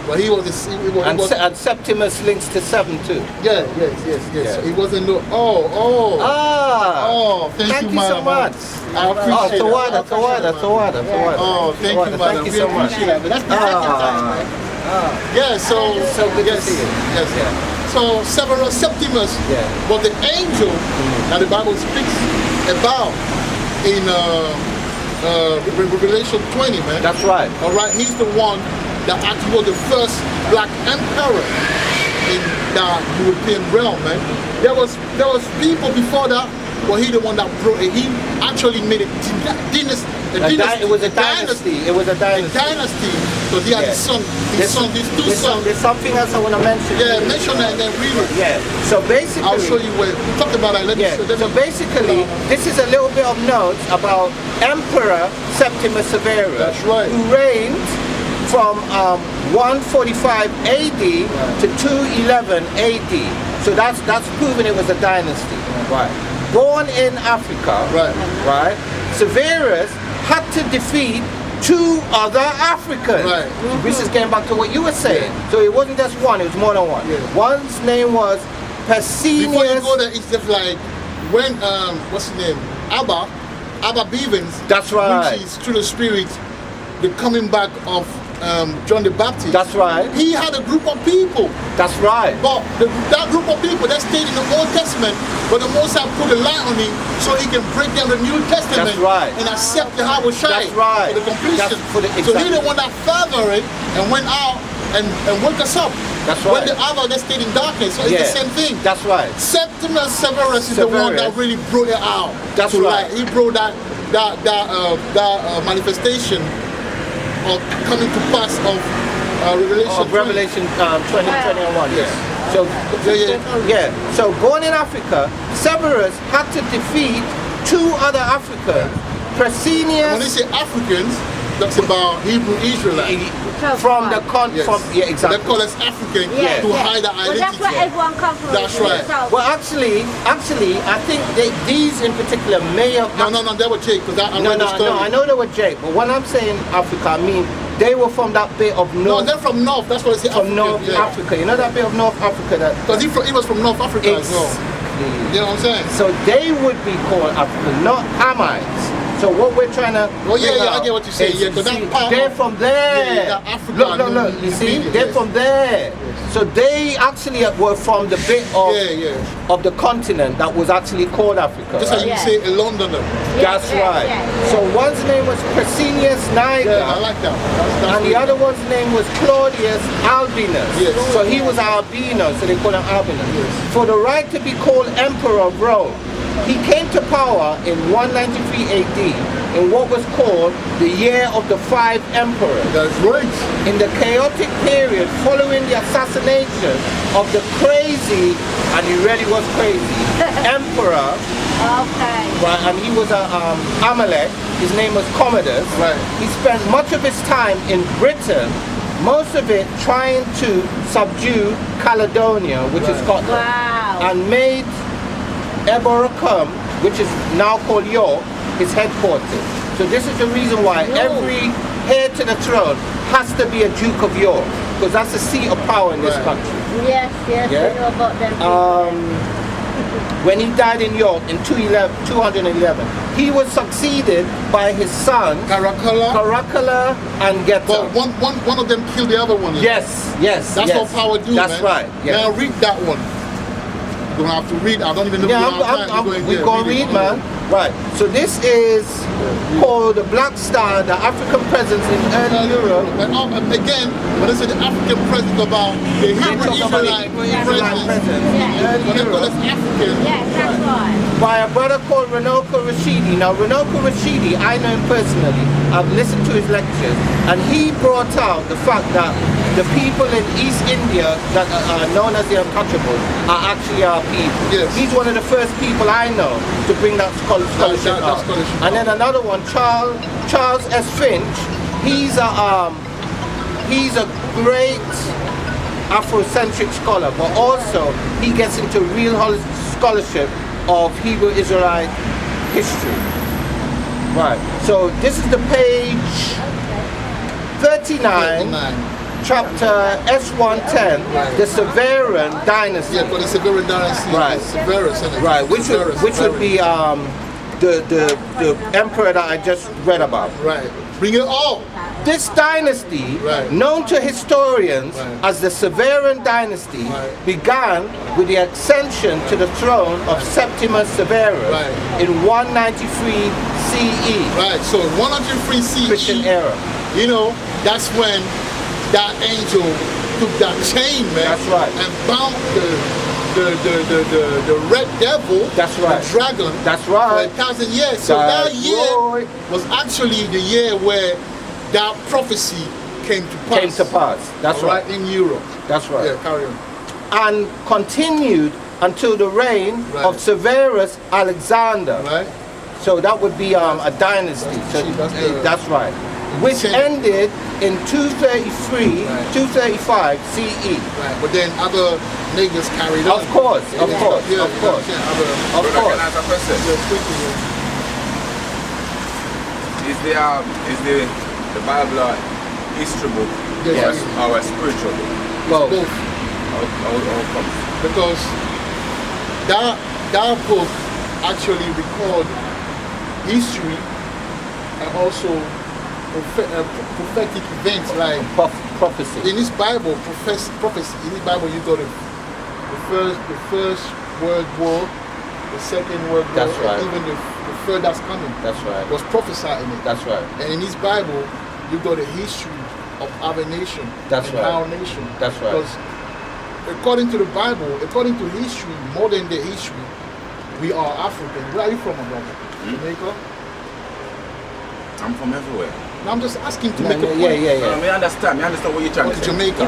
But he was, and Septimus links to 7 too. yes. Yeah. So he wasn't no. Thank you so madam. much. I appreciate it. Oh, Thank you, madam. Thank you so We much. appreciate that. But that's the second time. Yeah, so good yes, to see you. yes. Yeah. So Severus Septimus was the angel that the Bible speaks about in Revelation 20, man. That's right. All right, he's the one that actually was the first black emperor in the European realm, man. There was people before that, but he the one that brought it. He actually made it dynasty. It was a dynasty. It was a dynasty. Dynasty. So he had his two sons. There's something else I want to mention. Yeah, mention that and then read it. Yeah. So basically, I'll show you where. Talk about that. So basically, this is a little bit of notes about Emperor Septimus Severus, That's right. who reigned from 145 AD to 211 AD. So that's proven it was a dynasty. Right. Born in Africa. Right. Severus had to defeat 2 other Africans. Right. This is getting back to what you were saying. So it wasn't just one, it was more than one. Yeah. One's name was Pesinius. Before you go there, it's just like when what's his name? Abba Bivens. That's right. Which is through the Spirit, the coming back of John the Baptist. That's right. He had a group of people. That's right. But that group of people that stayed in the Old Testament, but the Most High put a light on him so he can break down the New Testament. That's right. And accept the High Shai That's right. for the completion. So he the one that fathered it and went out and woke us up. That's right. When the other that stayed in darkness, so it's the same thing. That's right. Septimus Severus is the one that really brought it out. That's right. He brought that manifestation of coming to pass of Revelation 2021. Yes. So So born in Africa, Severus had to defeat 2 other Africans. Pesinius. When they say Africans, that's about Hebrew Israelites. From the exactly. They call us African to hide our identity. Well, that's where everyone comes from. That's right. Well, actually, I think these in particular may have. No, they were Jake, because I read the story. No, I know they were Jake, but when I'm saying Africa, I mean they were from that bit of North. No, they're from North. That's what I say. From North Africa. You know that bit of North Africa that. Because he was from North Africa as well. You know what I'm saying? So they would be called African, not Hamites. So what we're trying to I get what you're saying. Because they're from there. Africa. Look. You see, they're from there. So they actually were from the bit of the continent that was actually called Africa. Just like you say a Londoner. That's right. So one's name was Pesinius Niger. Yeah, I like that. And the other one's name was Claudius Albinus. Yes. So he was albino, so they call him Albinus. Yes. For the right to be called Emperor of Rome, he came to power in 193 AD in what was called the Year of the 5 Emperors. That's right. In the chaotic period following the assassination of the crazy, and he really was crazy, emperor. Okay. Right, and he was Amalek. His name was Commodus. Right. He spent much of his time in Britain, most of it trying to subdue Caledonia, which is Scotland, and made Eboracum, which is now called York, his headquarters. So this is the reason why every heir to the throne has to be a Duke of York, because that's the seat of power in this country. Yes, I know about them. When he died in York in 211, he was succeeded by his sons Caracalla and Geta. But one of them killed the other one. Yes. That's what power do, That's man. right. Yes. Now read that one. You're gonna have to read. I don't even know. We're gonna read, man. Right. So this is called the Black Star, the African presence in early Europe. But again, when I say the African presence about the Hebrew Israelite presence, when they call us African. Yes, that's right. By a brother called Ranoko Rashidi. Now Ranoko Rashidi, I know him personally. I've listened to his lectures, and he brought out the fact that the people in East India that are known as the untouchables are actually our people. Yes. He's one of the first people I know to bring that scholarship out. And then another one, Charles S. Finch. He's a great Afrocentric scholar, but also he gets into real scholarship of Hebrew Israelite history. Right. So this is the page 39. chapter S110, the Severan dynasty. Yeah, but the Severan dynasty. Right. Severus, isn't it? Right, which would be the emperor that I just read about. Right. Bring it all. This dynasty, known to historians as the Severan dynasty, began with the ascension to the throne of Septimus Severus in 193 CE. Right, so 103 CE. Christian era. You know, that's when that angel took that chain, man. That's right. And bound the red devil, that's right, the dragon, that's right, for 1,000 years. So that year was actually the year where that prophecy came to pass. That's right. In Europe. That's right. Yeah, carry on. And continued until the reign of Severus Alexander. Right. So that would be a dynasty. That's right. Which ended in 233, 235 CE. Right, but then other niggas carried on. Of course, of course. Can I ask a question? Is the Bible a history book or a spiritual book? Both. How come? Because that book actually record history and also prophetic events like prophecy. In this Bible, prophecy. In this Bible, you got the first World War, the Second World War, that's right. And even the third that's coming. That's right. Was prophesied in it. That's right. And in this Bible, you got the history of our nation. That's and right. Our nation. That's right. Because according to the Bible, according to history, modern day history, we are African. Where are you from, my brother? Jamaica? I'm from everywhere. No, I'm just asking to make a point. Yeah. I understand what you're trying to say. Jamaica.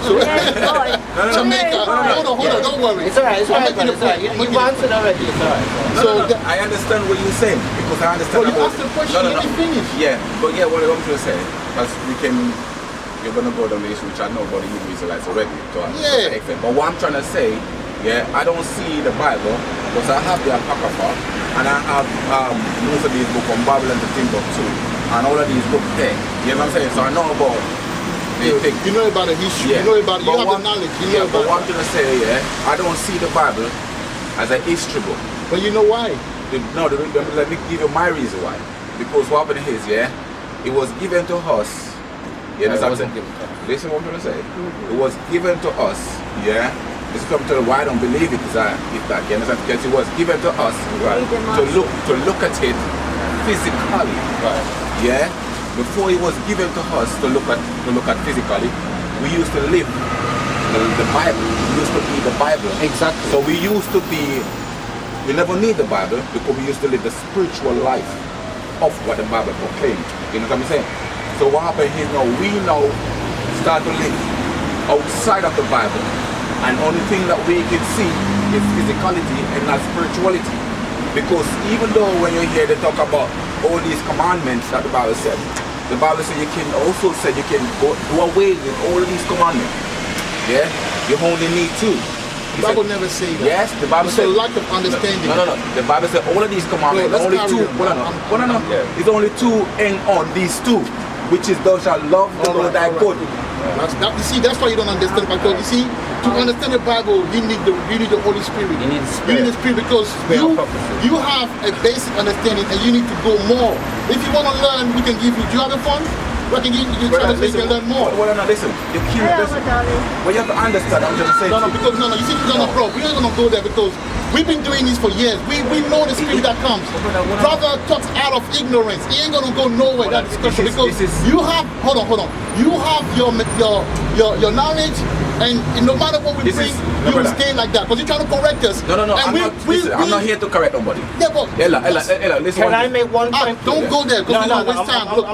So, Jamaica. Hold on, don't worry. It's alright, You've answered already, it's alright. I understand what you're saying, because I understand. Well, you asked the question, let me finish. Yeah, but what I'm trying to say, because you're going to go down the issue, which I know about the Hebrew Israelites already, to a certain extent. But what I'm trying to say, I don't see the Bible, because I have the Apocrypha, and I have most of these books from Babylon to Timbuktu, and all of these books there. You know what I'm saying? So I know about the thing. You know about the history, you know about, you have the knowledge. But what I'm trying to say, I don't see the Bible as a history book. But you know why? Let me give you my reason why. Because what happened is, it was given to us. You understand? Listen what I'm trying to say. It was given to us, This is what I'm telling you why I don't believe it is that, you understand? Because it was given to us, to look at it physically. Right. Before it was given to us to look at physically, we used to live the Bible. We used to be the Bible. Exactly. So we never need the Bible because we used to live the spiritual life of what the Bible proclaimed. You know what I'm saying? So what happened is we now start to live outside of the Bible, and only thing that we can see is physicality and not spirituality. Because even though when you hear they talk about all these commandments that the Bible said you can also say you can do away with all of these commandments. You only need two. The Bible never say that. Yes, the Bible says. It's a lack of understanding. No. The Bible says all of these commandments, only two. It's only two and on these two, which is thou shalt love the Lord thy God. You see, that's why you don't understand. Because you see, to understand the Bible, you need the Holy Spirit. You need the Spirit. You need the Spirit because you have a basic understanding and you need to go more. If you want to learn, we can give you. Do you have a fund? We can give you so you can learn more. Listen. You have to understand. I'm just saying. Because you see, bro, we're not gonna go there because we've been doing this for years. We know the spirit that comes. Brother talks out of ignorance. He ain't gonna go nowhere. That discussion because you have. Hold on. You have your knowledge, and no matter what we bring, you will stay like that. Because you're trying to correct us. No. I'm not here to correct nobody. Yeah, but Ella, listen. Can I make one point? Don't go there because we don't waste time. Look,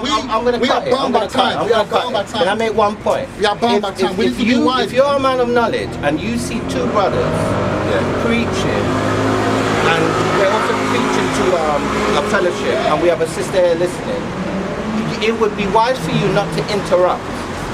we are bound by time. We are bound by time. Can I make one point? We are bound by time. We need to be wise. If you're a man of knowledge and you see two brothers preaching, and we're also preaching to a fellowship, and we have a sister here listening, it would be wise for you not to interrupt.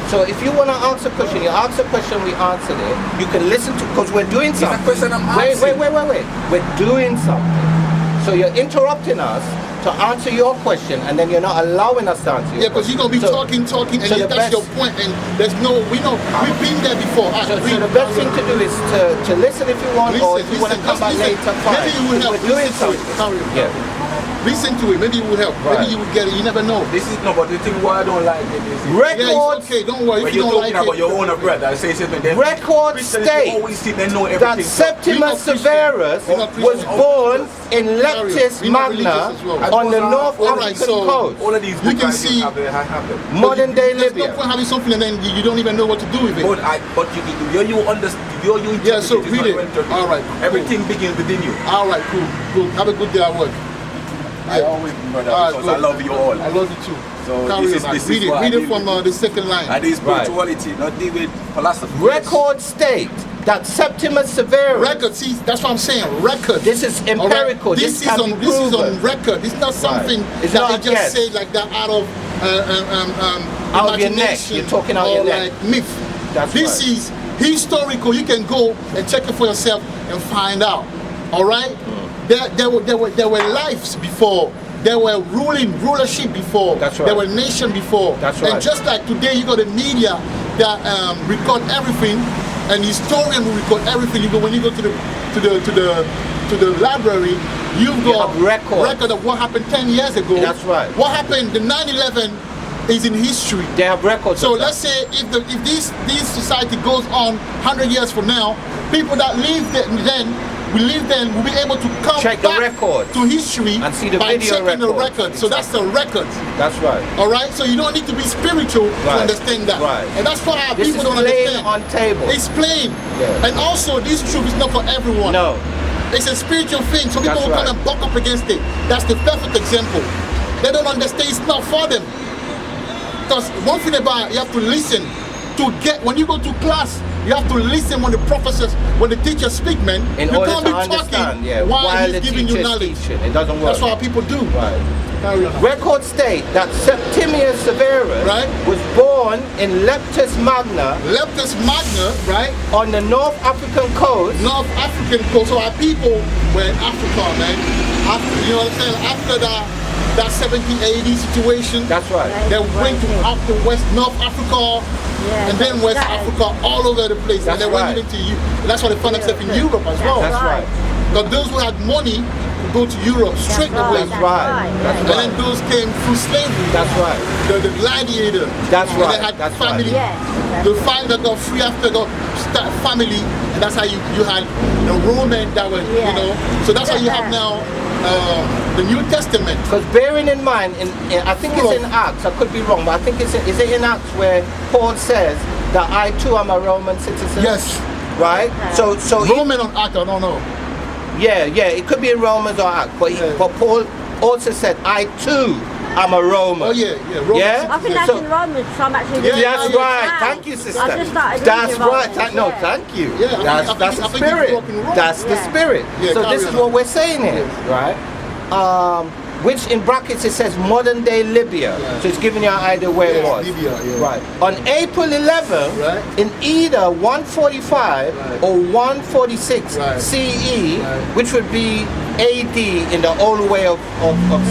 So if you want to ask a question, you ask a question, we answer it. You can listen to, because we're doing something. Wait. We're doing something. So you're interrupting us to answer your question, and then you're not allowing us to answer your Yeah, because you're gonna be talking, and so the that's your point, and there's no, we've been there before. So the best thing to do is to listen if you want, or if you want to come back later, fine. Maybe you will help. We're doing Listen to something. it. Carry on. Yeah. Listen to it. Maybe it will help. Right. Maybe you will get it. You never know. This is no, but the thing why I don't like it is Records. Yeah, it's okay. Don't worry. when If you you're don't talking like about it, your own brother, I say something. Records state always sit and know that everything. Septimus Christian. Severus We're not was Christian. born in Leptis We're not Magna religious as well. on the North All right, African so coast, all of these You can books see- have happened. modern day there's no Libya. point having something and then you don't even know what to do with it. But you understand. You Yeah, so interpret read it. not interpret. All right, cool. Everything begins within you. All right, cool. Have a good day at work. I always, brother, All right, because good. I love you all. I love you too. So Carry this on. is Read it. what I Read it deal from with. the second line. And this spirituality, not deal with philosophy. Records state that Septimus Severus. Record. See, that's what I'm saying. Record. This is All right? empirical. This is can on. be This is on proven. record. It's not something It's that not they a just guess. say like that out of Out of your neck. imagination You're talking out or your neck. like myth. That's this right. is historical. You can go and check it for yourself and find out. All right. There were lives before. There were rulership before. That's right. There were nation before. That's right. And just like today, you got the media that record everything, and historian will record everything. When you go to the library, you've got have record of what happened 10 years ago. That's right. What happened? The 9/11 is in history. They have records. So of that. let's say if this society goes on 100 years from now, people that live then will be able to come Check the back record to history and see the by video checking the records. record. So that's the record. That's right. All right. So you don't need to be spiritual to Right. understand that. Right. And that's why This people is don't plain understand. on table. It's plain. Yeah. And also, this truth is not for everyone. No. It's a spiritual thing. Some people That's will come right. and buck up against it. That's the perfect example. They don't understand. It's not for them. Because one thing about it, you have to listen to get. When you go to class, you have to listen when the professors, when the teachers speak, man. In you order can't to be understand, talking yeah, while while the he's giving you teacher's knowledge. teaching. It doesn't work. That's what people do. Right. Carry on. Records state that Septimius Severus Right. was born in Leptis Magna Leptis Magna, right? on the North African coast. North African coast. So our people were in Africa, man. After, you know what I'm saying? After that 70-80 situation, That's right. they went to after West North Africa, Yeah, and then West that is- Africa, all over the place. That's and they right. went into that's why they found themselves in Europe as well. That's right. Because those who had money could go to Europe straight away. That's right. That's And right. then those came through slavery. That's right. The gladiator. That's And right. They had That's family. right. Yes. The family that got free after got start family. And that's how you had the Roman that were, Yeah. you know. So that's how you have now the New Testament. Because bearing in mind, I think it's in Acts, I could be wrong, but I think is it in Acts where Paul says that I too am a Roman citizen? Yes. Right? Okay. So Roman on Acts, I don't know. yeah, it could be in Romans or Acts, but, Yeah. but Paul also said, I too am a Roman. Oh yeah, Roman. Yeah? I think that's So- in Romans, so I'm actually Yeah, reading That's Romans right. now. Thank you, sister. I just started That's reading right. Romans, No, yeah. thank you. Yeah, I think- That's I the think it's spirit. broken Rome. That's the Yeah. spirit. Yeah, So carry this is on. what we're saying here, right? Which in brackets it says modern day Libya. Yeah. So it's giving you an idea where it Yeah, was. Libya, yeah. Right. On April 11th, Right. in either 145 Right. or 146 Right. CE, Right. which would be AD in the old way of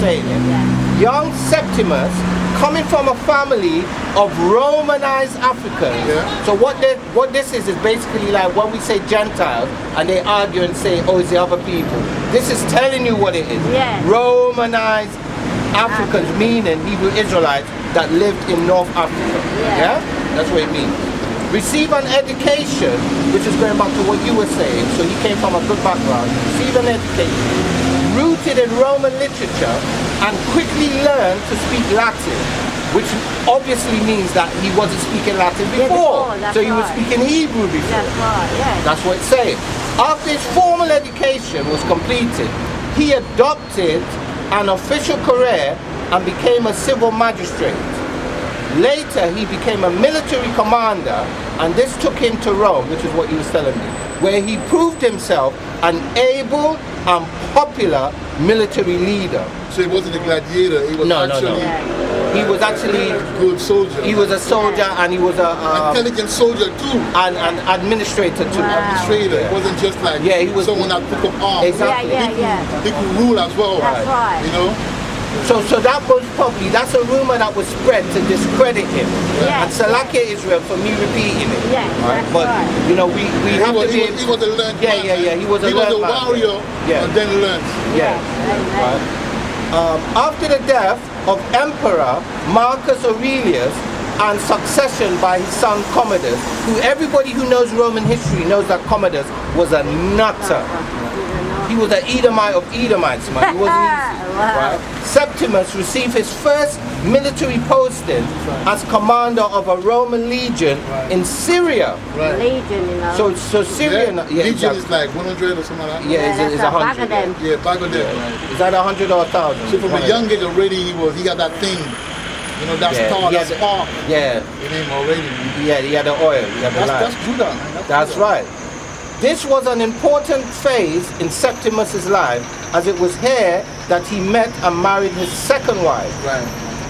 saying it. Young Septimus, coming from a family of Romanized Africans. Yeah. So what this is basically like when we say Gentiles and they argue and say, oh, it's the other people. This is telling you what it is. Yeah. Romanized Africans, meaning Hebrew Israelites that lived in North Africa. Yeah. That's what it means. Receive an education, which is going back to what you were saying. So he came from a good background. Receive an education, rooted in Roman literature, and quickly learned to speak Latin, which obviously means that he wasn't speaking Latin Yeah, before. that's So he was right. speaking Hebrew before. That's right, yeah. That's what it's saying. After his formal education was completed, he adopted an official career and became a civil magistrate. Later, he became a military commander, and this took him to Rome, which is what he was telling me, where he proved himself an able and popular military leader. So he wasn't a gladiator. He was No. actually He was actually, a good soldier. he was a soldier, and he was a intelligent soldier too. an administrator too. Wow. Administrator. It wasn't just like Yeah, he was- someone that took up arms. Exactly. Yeah. He could rule as well. That's right. You know. So that was probably, that's a rumor that was spread to discredit him. Yeah. And Salakia Israel for me repeating it. Yeah, that's But right. you know, we have to be. He was a learned man. Yeah. He was a learned man. warrior. And then learned. Yeah. Right. After the death of Emperor Marcus Aurelius and succession by his son Commodus, who everybody who knows Roman history knows that Commodus was a nutter. He was an Edomite of Edomites, man. He wasn't easy, right? Septimus received his first military posting as commander of a Roman legion in Syria. Right. Legion, you know. So Syria, Legion is like 100 or something like that. Yeah, it's 100. Yeah, back of them. Is that 100 or 1,000? So from a young age already, he got that thing. You know, that star, that spark. Yeah. In him already. Yeah, he had the oil. He had the light. That's Judah, man. That's right. This was an important phase in Septimus's life, as it was here that he met and married his second wife, Right.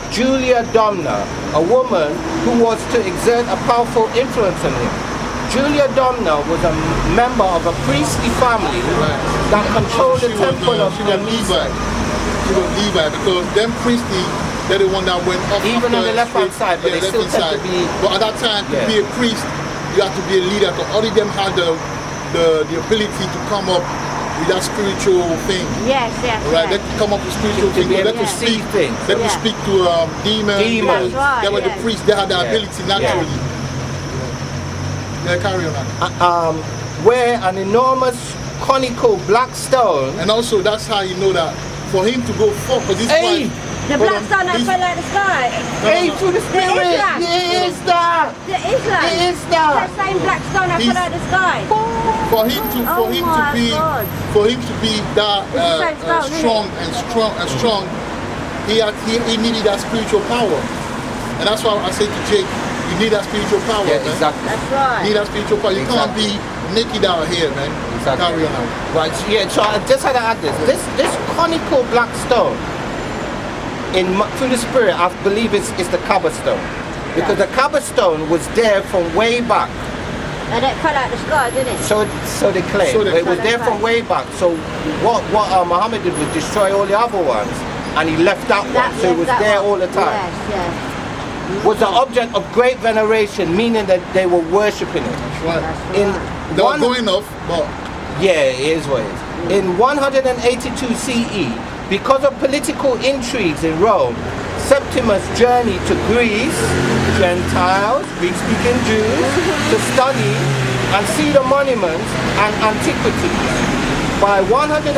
Julia Domna, a woman who was to exert a powerful influence on him. Julia Domna was a member of a priestly family that controlled the temple of She was Levi. She was Levi because them priestly, they're the one that went up. Even on the left-hand side, but they still tend to be. But at that time, to be a priest, you have to be a leader. Because all of them had the ability to come up with that spiritual thing. Yes. Right, they could come up with spiritual To things. be able They to could see speak things. They could speak to demons. Demons. That's right, They were the priests. They had the ability naturally. Yeah, carry on. Where an enormous conical black stone. And also, that's how you know that for him to go forth, because this Hey! The black stone that fell out the sky. Hey, through the spirit! Israelites. It is that! The Israelites. It is that! That same black stone that fell out the sky. for him to be that strong, he needed that spiritual power. And that's why I say to Jake, you need that spiritual power. Yeah, man. exactly. That's right. You need that spiritual power. You can't be naked out here, man. Exactly. Carry on out. Right, so, yeah, so I just had to add this. This conical black stone, through the spirit, I believe it's the Kaaba stone. Because the Kaaba stone was there from way back. And it fell out the sky, didn't it? So they claim. It was there from way back. So what Muhammad did was destroy all the other ones, and he left that one. So it was there all the time. Yes. Was the object of great veneration, meaning that they were worshipping it. Right. They were going off, but yeah, it is what it is. In 182 CE, because of political intrigues in Rome, Septimus journeyed to Greece, Gentiles, Greek-speaking Jews, to study and see the monuments and antiquities. By 188,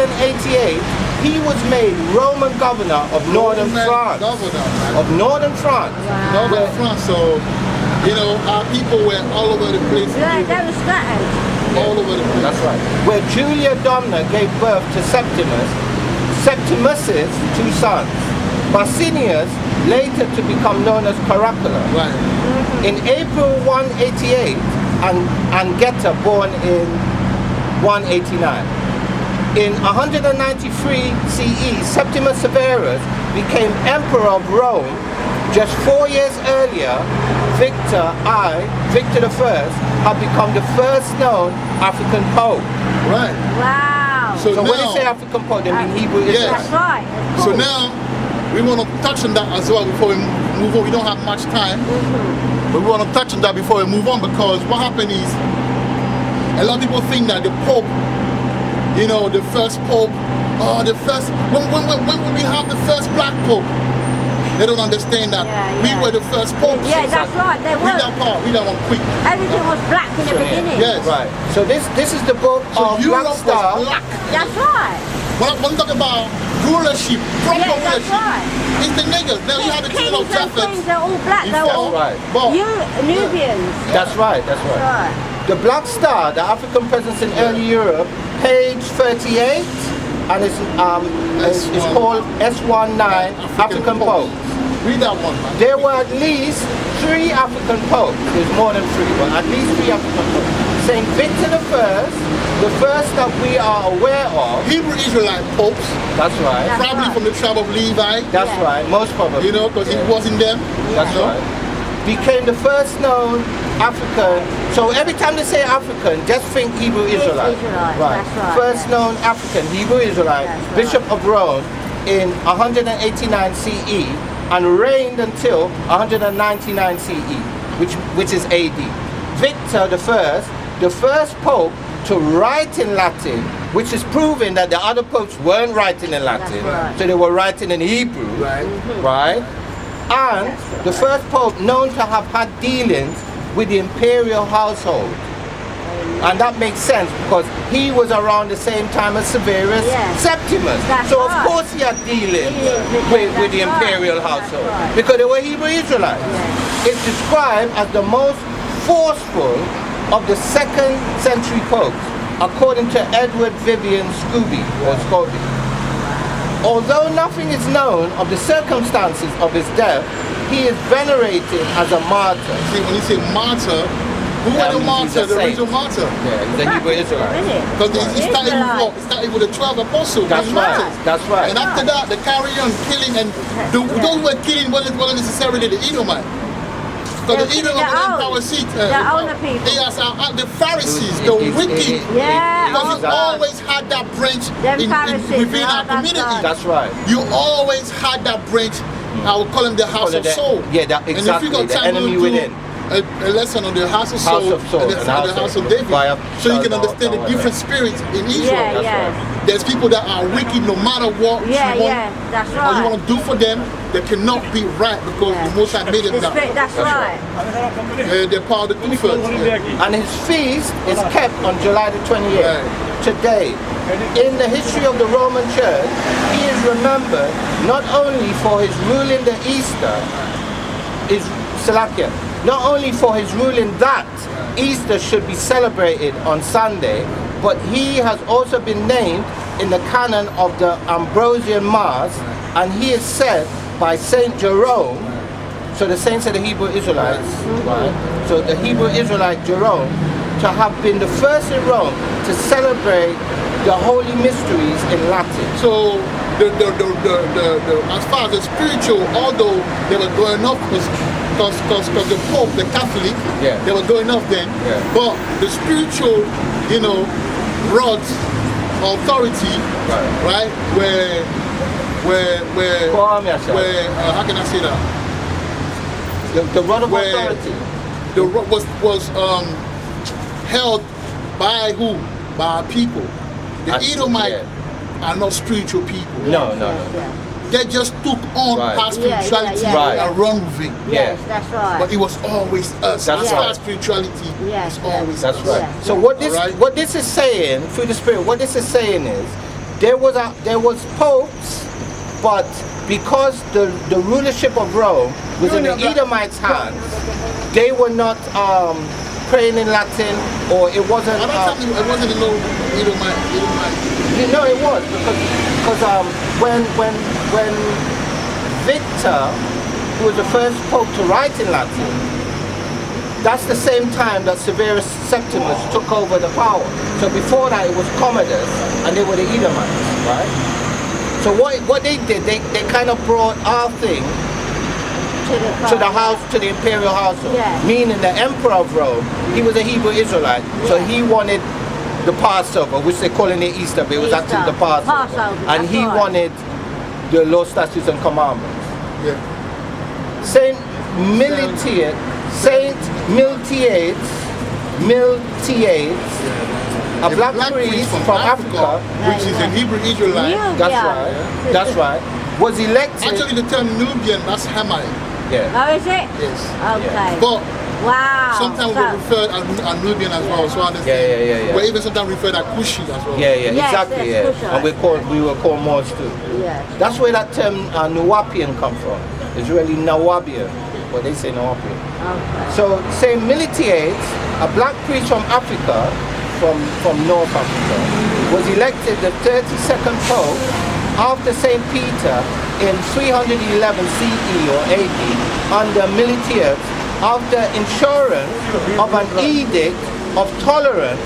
he was made Roman governor of northern France. Northern France. Wow. Northern France. So, you know, our people were all over the place. Yeah, they were scattered. All over the place. That's right. Where Julia Domna gave birth to Septimus's two sons. Basinius, later to become known as Caracalla. Right. In April 188, and Geta born in 189. In 193 CE, Septimus Severus became Emperor of Rome. Just 4 years earlier, Victor I had become the first known African Pope. Right. Wow. So when they say African Pope, they mean Hebrew Israelites. That's right. So now, we want to touch on that as well before we move on. We don't have much time. But we want to touch on that before we move on, because what happened is, a lot of people think that the Pope, you know, the first Pope, when we have the first black Pope, they don't understand that we were the first Pope. Yeah, that's right, they were. Read that one quick. Everything was black in the beginning. Yes. Right. So this is the book of Europe Black Star. was black. That's right. When I'm talking about rulership, proper that's rulership, right. it's the niggas. Now you have the Kings king of and Japheth. queens, they're all black. They're all Right. Nubians. That's right. Right. The Black Star, the African presence in early Europe, page 38, and it's called S19 African Popes. Read that one, man. There were at least 3 African popes. There's more than 3, but at least 3 African popes. Saint Victor the first that we are aware of. Hebrew Israelite popes. That's right. Probably from the tribe of Levi. That's right. Most probably. You know, because it wasn't them. That's right. Became the first known African. So every time they say African, just think Hebrew Israelite. Israelite. Right. That's right. First known African, Hebrew Israelite, That's Bishop of Rome, in 189 CE and reigned until 199 CE, which is AD. Victor the first pope to write in Latin, which is proving that the other popes weren't writing in Latin, right. so they were writing in Hebrew, right? And the first pope known to have had dealings with the imperial household. And that makes sense because he was around the same time as Severus Septimus. So of course he had dealings with the imperial household because they were Hebrew Israelites. It's described as the most forceful of the 2nd century popes, according to Edward Vivian Scobie. Although nothing is known of the circumstances of his death, he is venerated as a martyr. See, when you say martyr, who was the martyr, the original martyr? Yeah, he's a Hebrew Israelite. Because it started with the 12 apostles. That's right. That's right. And after that, the carry-on killing, and those who were killing wasn't necessarily the Edomites. Because the Edomites were in power seat. The Pharisees, the wicked. Because you always had that branch within our community. That's right. You always had that branch. I would call them the house of soul. Yeah, that, exactly. And if you got time, the enemy within. A lesson on the house of soul, and the house of David, so you can understand the different spirits in Israel. There's people that are wicked no matter what that's right. what you want to do for them, they cannot be right because the Most High made them that. That's right. They're part of the two-thirds. And his feast is kept on July the 28th. Today, in the history of the Roman Church, he is remembered not only for his ruling the Easter, not only for his ruling that Easter should be celebrated on Sunday, but he has also been named in the canon of the Ambrosian Mass, and he is said by Saint Jerome, so the saints are the Hebrew Israelites, right? So the Hebrew Israelite Jerome, to have been the first in Rome to celebrate the holy mysteries in Latin. So as far as the spiritual, although they were going up because the Pope, the Catholic, they were going up then, but the spiritual, rods, authority, right, where how can I say that? The rod of authority. The rod was held by who? By our people. The Edomites are not spiritual people. No. They just took on past spirituality and run with it. Yes, that's right. But it was always us. That's as far as spirituality, it's always that's us. right. So what this is saying through the Spirit, what this is saying is there was popes, but because the rulership of Rome was in the Edomites' hands, they were not praying in Latin, or it wasn't. It wasn't in no Edomite. No, it was because when Victor, who was the first pope to write in Latin, that's the same time that Severus Septimus took over the power. So before that it was Commodus, and they were the Edomites, right? So what they did, they kind of brought our thing to the imperial household. Meaning the emperor of Rome, he was a Hebrew Israelite, so he wanted the Passover, which they call in the Easter, but it was actually the Passover. And he wanted the law, statutes, and commandments. Saint Miltiades, a black priest from Africa, which is an Hebrew Israelite. That's right. Was elected. Actually, the term Nubian, that's Hamite. Oh, is it? Yes. Okay. But So sometimes we refer to Nubian as well, so I understand. We even sometimes refer to Kushi as well. Exactly. And we were called Moors too. That's where that term Nawapian come from. It's really Nawabian, but they say Nawapian. So Saint Miltiades, a black priest from Africa, from North Africa, was elected the 32nd Pope after Saint Peter in 311 CE or AD under Miltiades, after insurance of an edict of tolerance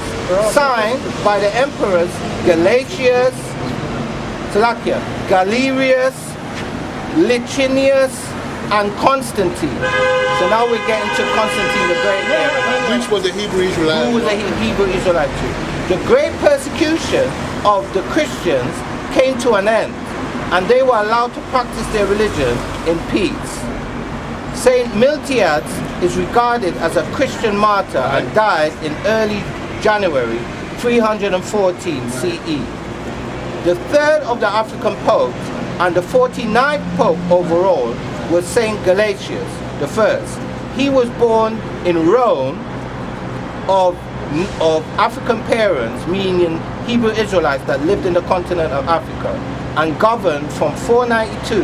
signed by the emperors Galerius, Licinius, and Constantine. So now we're getting to Constantine the Great. Which was a Hebrew Israelite. Who was a Hebrew Israelite too. The great persecution of the Christians came to an end and they were allowed to practice their religion in peace. Saint Miltiades is regarded as a Christian martyr and died in early January 314 CE. The third of the African popes and the 49th pope overall was Saint Galatius I. He was born in Rome of African parents, meaning Hebrew Israelites that lived in the continent of Africa, and governed from 492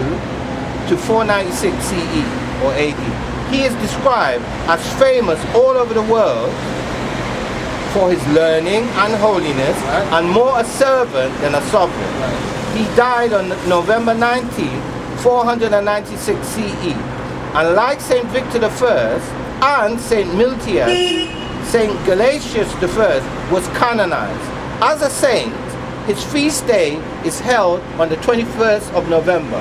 to 496 CE or AD. He is described as famous all over the world for his learning and holiness, and more a servant than a sovereign. He died on November 19, 496 CE, and like Saint Victor I and Saint Miltiades, Saint Galatius I was canonized. As a saint, his feast day is held on the 21st of November.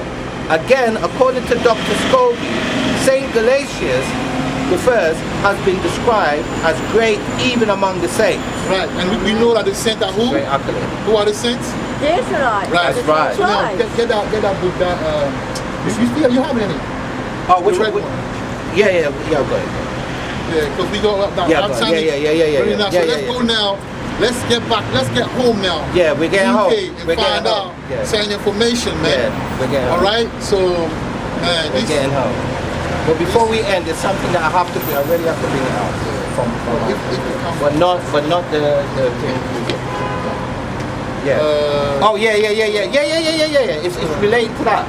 Again, according to Dr. Scobie, Saint Galatius I has been described as great even among the saints. Right, and we know that the saints are who? Great accolade. Who are the saints? The Israelites. Right. That's right. So now, get that book that, you have any? Oh, which red one? one? Yeah, go ahead. Yeah, because we got that. Yeah, I'm but- signing yeah. right now. So Yeah, let's yeah, go now. Let's get back. Let's get home now. Yeah, we're getting UK home. and We're find getting out home. Yeah. certain information, man. Yeah, we're getting home. All right. So, man, We're getting home. But before we end, there's something that I really have to bring it out from if you come, but not the thing. Yeah. Oh yeah. It's related to that.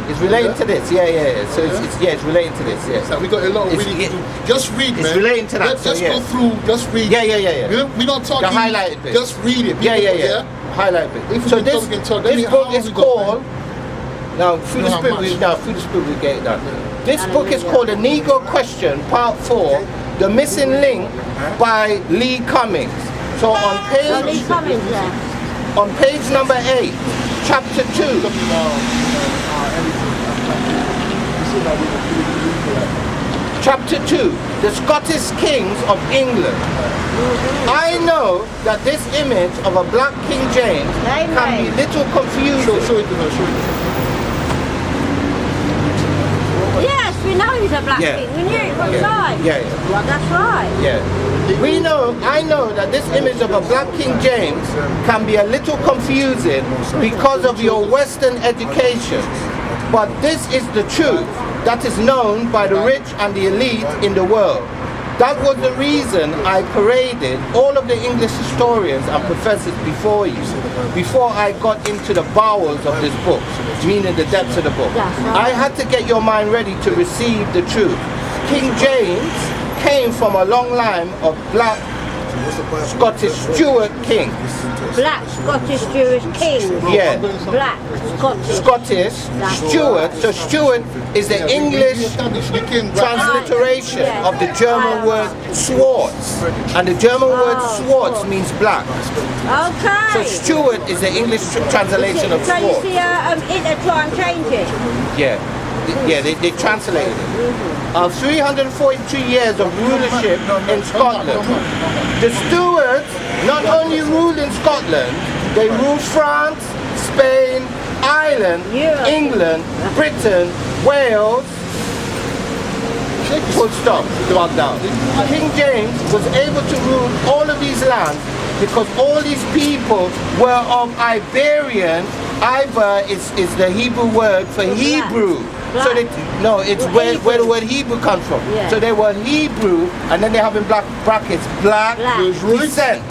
It's related to this. Yeah. So it's related to this. Yeah. so we got a lot of It's- reading to do. Just read, man. It's relating to that, Let's so just yeah. go through. Just read. Yeah. We don't talk. The highlighted bit. Just read it. Yeah. People, Highlight bit. If we So can this talk, we can talk. Let me- this how book long is we got, called. Now through the know how spirit, much? through the spirit we get it done. This book is called The Negro Question, Part 4, The Missing Link by Lee Cummings. So on So Lee page Cummings there. on page number 8, chapter 2. Chapter 2, the Scottish Kings of England. I know that this image of a black King James can be little confusing. Show it to her. Show it to her. Yes, we know he's a black Yeah. king. We knew it from time. Yeah. That's right. Yeah. I know that this image of a black King James can be a little confusing because of your Western education. But this is the truth that is known by the rich and the elite in the world. That was the reason I paraded all of the English historians and professors before you, before I got into the bowels of this book, meaning the depths of the book. That's right. I had to get your mind ready to receive the truth. King James came from a long line of black Scottish Stuart kings. Black Scottish Jewish king. Yeah. Black Scottish. Scottish Stuart. So Stuart is the English transliteration Yeah. of the German word Swartz, and the German word Swartz means black. Okay. So Stuart is the English translation of So you Swartz. see try and change it. Yeah. They translated it. 342 years of rulership in Scotland. The Stuarts not only ruled in Scotland, they ruled France, Spain, Ireland, Europe. England, Britain, Wales. Full stop. Drop down. King James was able to rule all of these lands because all these people were of Iberian. Iber is the Hebrew word for Hebrew. So they, no, it's where the word Hebrew comes from. Yeah. So they were Hebrew, and then they have in black brackets black Black. descent.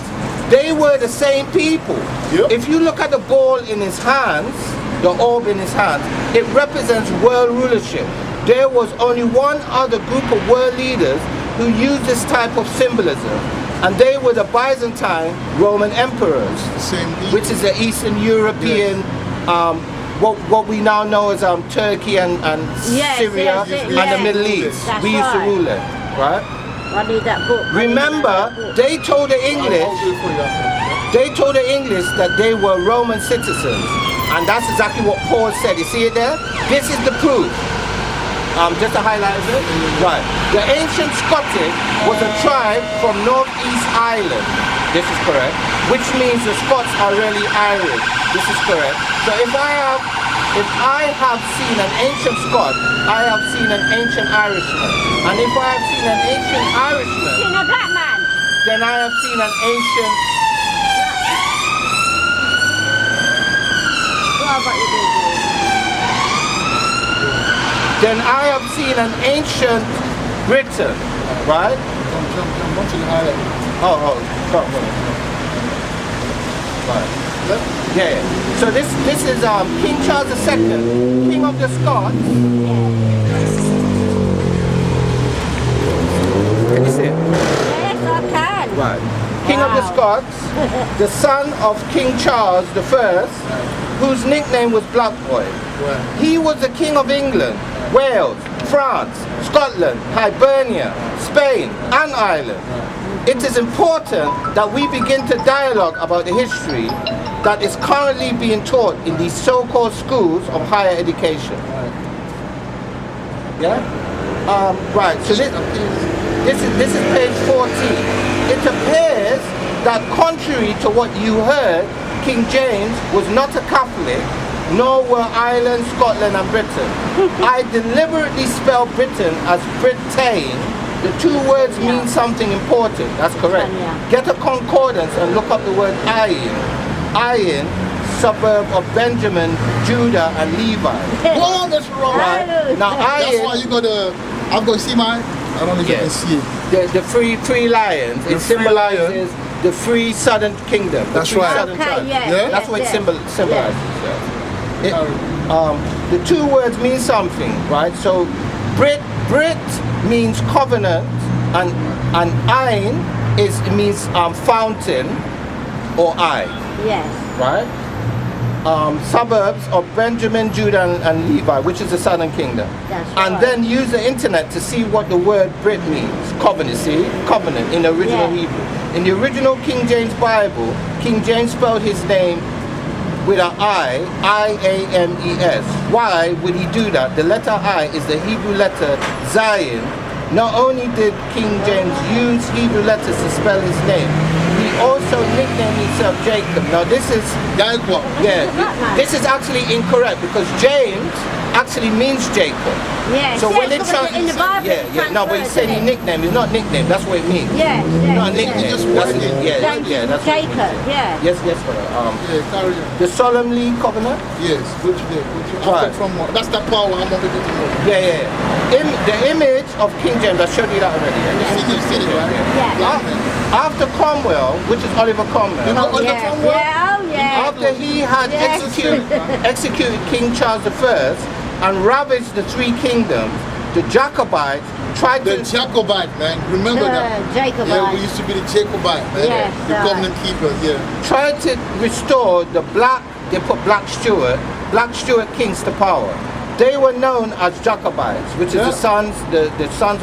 They were the same people. Yep. If you look at the ball in his hands, the orb in his hands, it represents world rulership. There was only one other group of world leaders who used this type of symbolism, and they were the Byzantine Roman emperors, which is the Eastern European, what we now know as Turkey and Yes, Syria yes, and yes. the Middle East. That's We used to right. rule them, right? I need that book. Remember, they told the English that they were Roman citizens, and that's exactly what Paul said. You see it there? This is the proof. Just to highlight it, right? The ancient Scottish was a tribe from Northeast Ireland. This is correct. Which means the Scots are really Irish. This is correct. So if I have if I have seen an ancient Scot, I have seen an ancient Irishman. And if I have seen an ancient Irishman, Seen a black man. then I have seen an ancient. What about you, baby? Then I have seen an ancient Britain, right? Jump onto the island. Stop. Right. Yeah. So this is King Charles II, King of the Scots. Can you see it? Yes, I can. Right. King of the Scots, the son of King Charles I, whose nickname was Black Boy. He was the King of England, Wales, France, Scotland, Hibernia, Spain, and Ireland. It is important that we begin to dialogue about the history that is currently being taught in these so-called schools of higher education. Yeah? Right, so this is page 14. It appears that contrary to what you heard, King James was not a Catholic, nor were Ireland, Scotland and Britain. I deliberately spelled Britain as Britain. The two words mean something important, that's correct. Get a concordance and look up the word Ayin. Ayin, suburb of Benjamin, Judah and Levi. Oh, that's wrong. Right? Now That's why Ayin, you gotta, I'm gonna see mine. I don't know if you can see it. the three lions, it symbolizes the free southern kingdom. The That's three right. southern tribes. Yeah? That's what it symbolizes. Yeah. The two words mean something, right? So Brit means covenant, and Ain means fountain or eye, Yes. right? Suburbs of Benjamin, Judah and Levi, which is the southern kingdom. That's And right. then use the internet to see what the word Brit means. Covenant, see? Covenant in the original Hebrew. In the original King James Bible, King James spelled his name with an I-A-M-E-S. Why would he do that? The letter I is the Hebrew letter Zion. Not only did King James use Hebrew letters to spell his name, he also nicknamed himself Jacob. Now this is this is actually incorrect because James actually means Jacob. Yes. So when yes, it in the Bible, no, but he said he nicknamed. It's not nickname. That's what it means. Yes. Not nickname. Just That's word it. that's Jacob. Yeah. Yes, brother. Yeah, carry on. The solemnly covenant. Yes, which day? Right. That's the power I'm gonna get to know. Yeah. The image of King James, I showed you that already. City, right? Yeah. After Cromwell, which is Oliver Cromwell, You know Oliver Yeah. Cromwell? Yeah. Oh yeah. after he had Yes. executed King Charles I and ravaged the three kingdoms, the Jacobites tried The to... Jacobite, man. Remember that? Jacobite. Yeah, we used to be the Jacobite, man. Yes, The covenant keepers, yeah. tried to restore they put black Stuart kings to power. They were known as Jacobites, which is the sons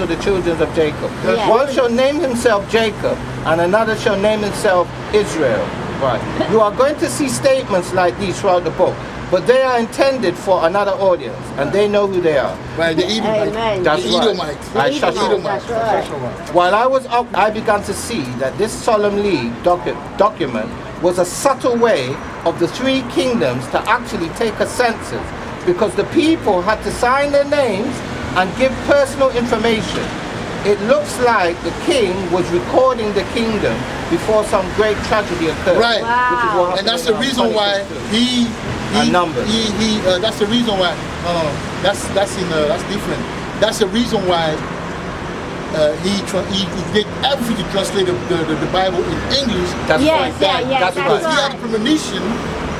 of the children of Jacob. Yeah. One shall name himself Jacob, and another shall name himself Israel. Right. You are going to see statements like these throughout the book, but they are intended for another audience, and they know who they are. Right, the Edomites. Amen. That's The right. Edomites. I shut you. That's right. While I was up, I began to see that this solemn league document was a subtle way of the three kingdoms to actually take a census, because the people had to sign their names and give personal information. It looks like the king was recording the kingdom before some great tragedy occurred. Right. Which is what And that's happened the in reason why 2022. Numbers. that's the reason why that's different. That's the reason why he did everything to translate the Bible in English. That's Yes, right. that's Because he right. had a premonition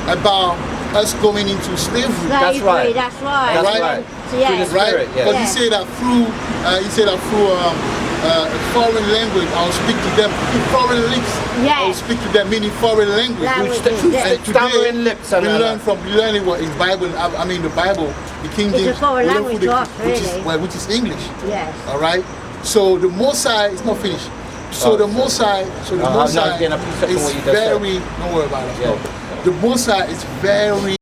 about us going into slavery. That's right. That's right. That's Right. right. So, yeah. To the Right? spirit, yeah. Because he said that through foreign language, I'll speak to them. Through foreign lips, Yes. I'll speak to them, meaning foreign language. Language. Stammering lips and we all learn that. from learning what in Bible. I mean the Bible, the King It's a James, foreign we learn language through to us, which is English. Yes. All right. So the Mosai is not finished. So the Mosai, now it's getting a piece of is what you just said. very. Don't worry about it. Yeah. The Mosai is very